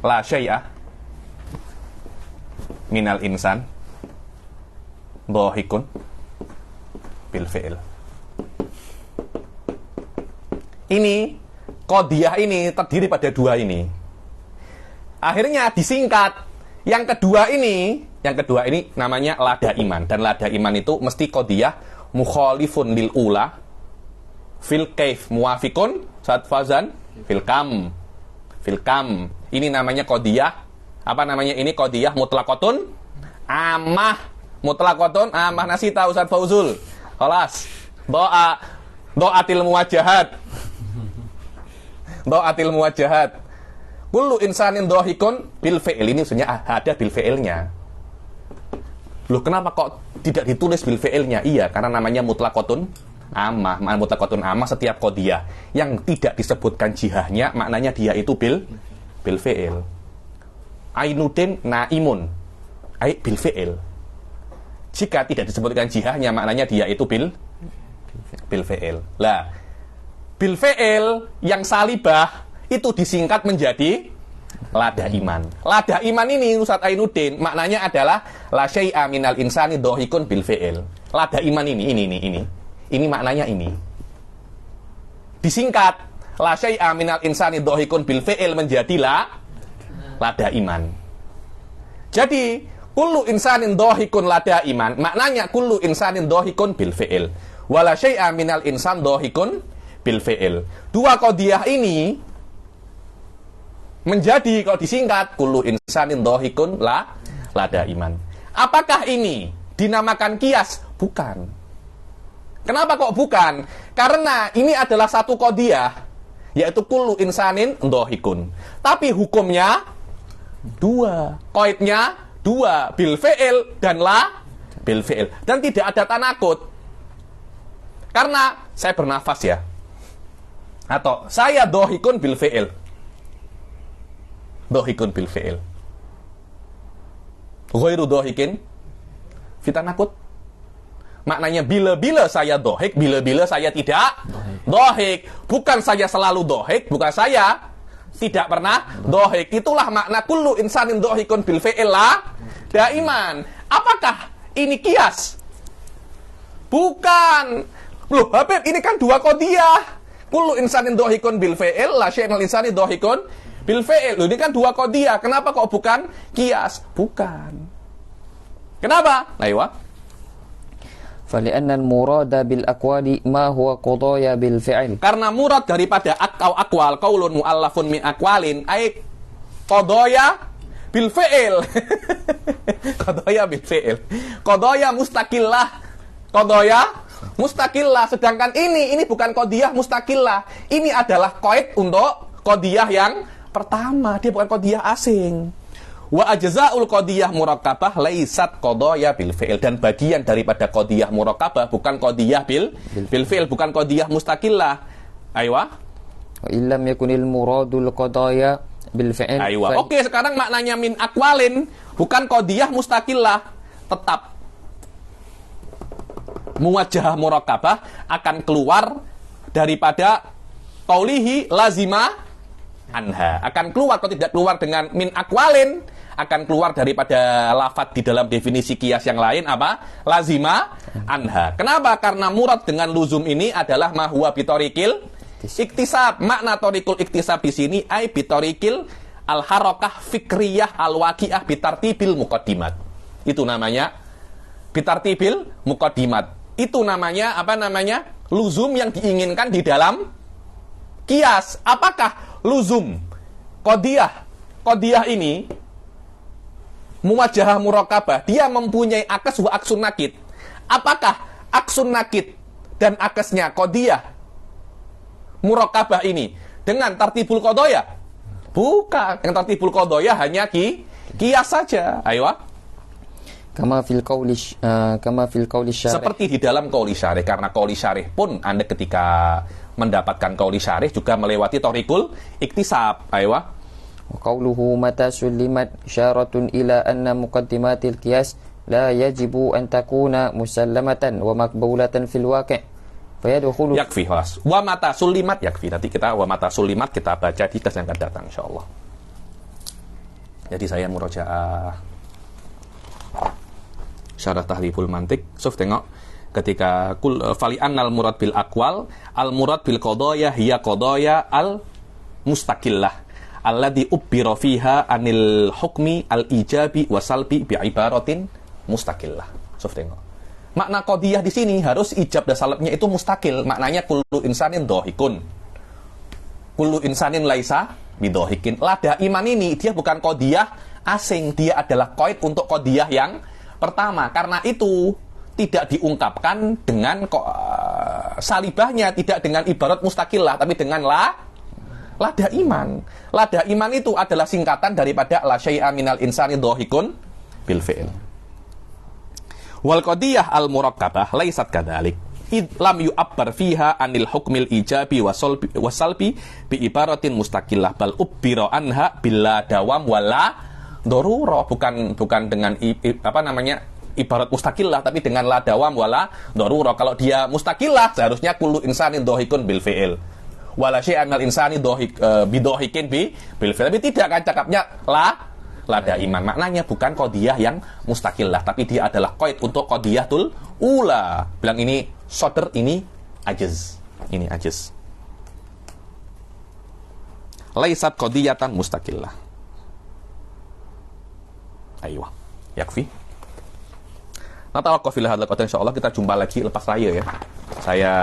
La syai'a minal insan dhahikun bil fi'il. Ini qadiyah ini terdiri pada dua ini. Akhirnya disingkat. Yang kedua ini namanya lada iman. Dan lada iman itu mesti qadiyah mukhalifun lil ula fil kaif muwafiqun saat fazan fil kam. Ini namanya qadiyah. Apa namanya ini? Qadiyah mutlaqatun amah. Mutlaqatun amah. Nasita Ustaz Fauzul. Khalas. Do'atil muwajahat. Do'atil muwajahat. Kullu insanin dhahikun bil fi'il. Ini sebenarnya ada bil fi'ilnya. Loh, kenapa kok tidak ditulis bil fi'ilnya? Iya, karena namanya mutlaqatun amah. Mutlaqatun amah setiap qadiyah yang tidak disebutkan jihahnya, maknanya dia itu bil fi'il. Ainudin naimun. Bil fi'il. Jika tidak disebutkan jihahnya, maknanya dia itu bil fi'il. Lah, bil fi'il yang salibah itu disingkat menjadi lada iman. Lada iman ini Ustaz Ainuddin maknanya adalah la syai'a minal insani dhahikun bil fi'il. Lada iman ini maknanya ini. Disingkat. la syai'a minal insani dhahikun bil fi'il menjadi la daiman. Jadi kullu insanin dhahikun la daiman maknanya kullu insanin dhahikun bil fi'il. Wala syai'a minal insan dhahikun bil fi'il. Dua qadiyah ini menjadi kalau disingkat kullu insanin dhahikun la daiman. Apakah ini dinamakan kias? Bukan. Kenapa kok bukan? Karena ini adalah satu qadiyah, yaitu kullu insanin dhahikun. Tapi hukumnya dua, qaidnya dua, bil fi'il dan la bil fi'il. Dan tidak ada tanakut. Karena saya bernafas ya. Atau saya dhahikun bil fi'il. Dhahikun bil fi'il. Ghairu dhahikin fi tanakut. Maknanya bila-bila saya dohik, bila-bila saya tidak dohik. Bukan saya selalu dohik, bukan saya tidak pernah dohik. Itulah makna kullu insanin dohikun bil fi'il la daiman. Apakah ini kias? Bukan. Loh, Habib, ini kan dua qadiyah. Kullu insanin dohikun bil fi'il la syai'al insani dohikun bil fi'il. Loh, ini kan dua qadiyah. Kenapa kok bukan kias? Bukan. Kenapa? Ayo. فلأن المراد بالأقوال ما هو قضايا بالفعل. Karena murad daripada akwal qaulun muallafun min aqwalin ay qadaya bil fi'il. Qadaya bil fi'il. Qadaya mustaqillah. Qadaya mustaqillah. Sedangkan ini bukan qadiyah mustaqillah. Ini adalah qaid untuk qadiyah yang pertama. Dia bukan qadiyah asing. Wa ajza'ul qadiyah murakkabah laisat qadaya bil fi'il. Dan bagian daripada qadiyah murakkabah bukan qadiyah bil fi'il, bukan qadiyah mustaqillah. Aywa. Wa illam yakunil muradul qadaya bil fi'il. Aywa. Oke, sekarang maknanya min aqwalin bukan qadiyah mustaqillah. Tetap muwajjahah murakkabah akan keluar daripada qaulihi lazima anha. Akan keluar, kalau tidak keluar dengan min aqwalin, akan keluar daripada lafadz di dalam definisi kias yang lain apa? Lazima anha. Kenapa? Karena murad dengan luzum ini adalah ma huwa bitorikil iktisab. Makna torikul iktisab di sini ai bitorikil al harakah fikriyah al waqi'ah bitartibil muqaddimat. Itu namanya bitartibil muqaddimat. Itu namanya apa namanya? Luzum yang diinginkan di dalam kias. Apakah luzum qadiyah ini muwajjahah murakkabah, dia mempunyai akas wa aksun nakid. Apakah aksun nakid dan akasnya qadiyah murakkabah ini dengan tartibul qadaya? Bukan. Yang tartibul qadaya hanya kias saja. Ayo. Kama fil qauli syarih. Seperti di dalam qauli syarih. Karena qauli syarih pun Anda ketika mendapatkan qauli syarih juga melewati torikul iktisab. Ayo. Qauluhu mata sulimat syaratun ila anna muqaddimatil qiyas la yajibu an takuna musallamatan wa maqbulatan fil waqi'. Fayadkhulu yakfi khalas. Wa mata sulimat yakfi. Nanti kita wa mata sulimat kita baca di kelas yang akan datang insyaallah. Jadi saya murojaah syarah tahriful mantiq. Suf tengok ketika fali annal murad bil aqwal al murad bil qadaya hiya qadaya al mustaqillah alladhi ubbira fiha anil hukmi al ijabi wa salbi bi ibaratin mustaqillah. Suf tengok. Makna qadiyah di sini harus ijab dan salabnya itu mustaqil. Maknanya kullu insanin dhahikun. Kullu insanin laisa bidhahikin. Lada iman ini dia bukan qadiyah asing, dia adalah qaid untuk qadiyah yang pertama. Karena itu tidak diungkapkan dengan salibahnya, tidak dengan ibarat mustaqillah, tapi dengan lada iman. Lada iman itu adalah singkatan daripada la syai'a minal insani dhahikun bil fi'il. Wal qadiyah al murakkabah laisat kadzalik. Id lam yu'abbar fiha anil hukmil ijabi wa salbi bi ibaratin mustaqillah bal ubbira anha bila dawam wala darurah. Bukan dengan apa namanya ibarat mustaqillah, tapi dengan la dawam wala darurah. Kalau dia mustaqillah seharusnya kullu insanin dhahikun bil fi'il. Wala syai'an minal insani bidhahikin bil fi'il. Tapi tidak kan cakapnya lada iman. Maknanya bukan qadiyah yang mustaqillah, tapi dia adalah qaid untuk qadiyatul ula. Bilang ini sodr, ini ajiz. Ini ajiz. laisat qadiyatan mustaqillah. Aywa, yakfi. Natawaqaf ila hadzal qadar, insyaallah kita jumpa lagi lepas raya ya. Saya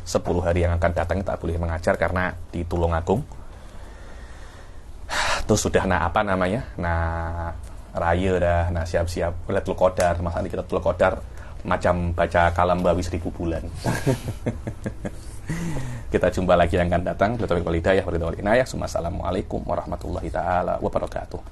10 hari yang akan datang tak boleh mengajar karena di Tulungagung. Terus sudah apa namanya? Raya dah, siap-siap Lailatul Qadar, masa ini kita Lailatul Qadar macam baca kalam bawi 1000 bulan. Kita jumpa lagi yang akan datang. Assalamualaikum warahmatullahi taala wabarakatuh.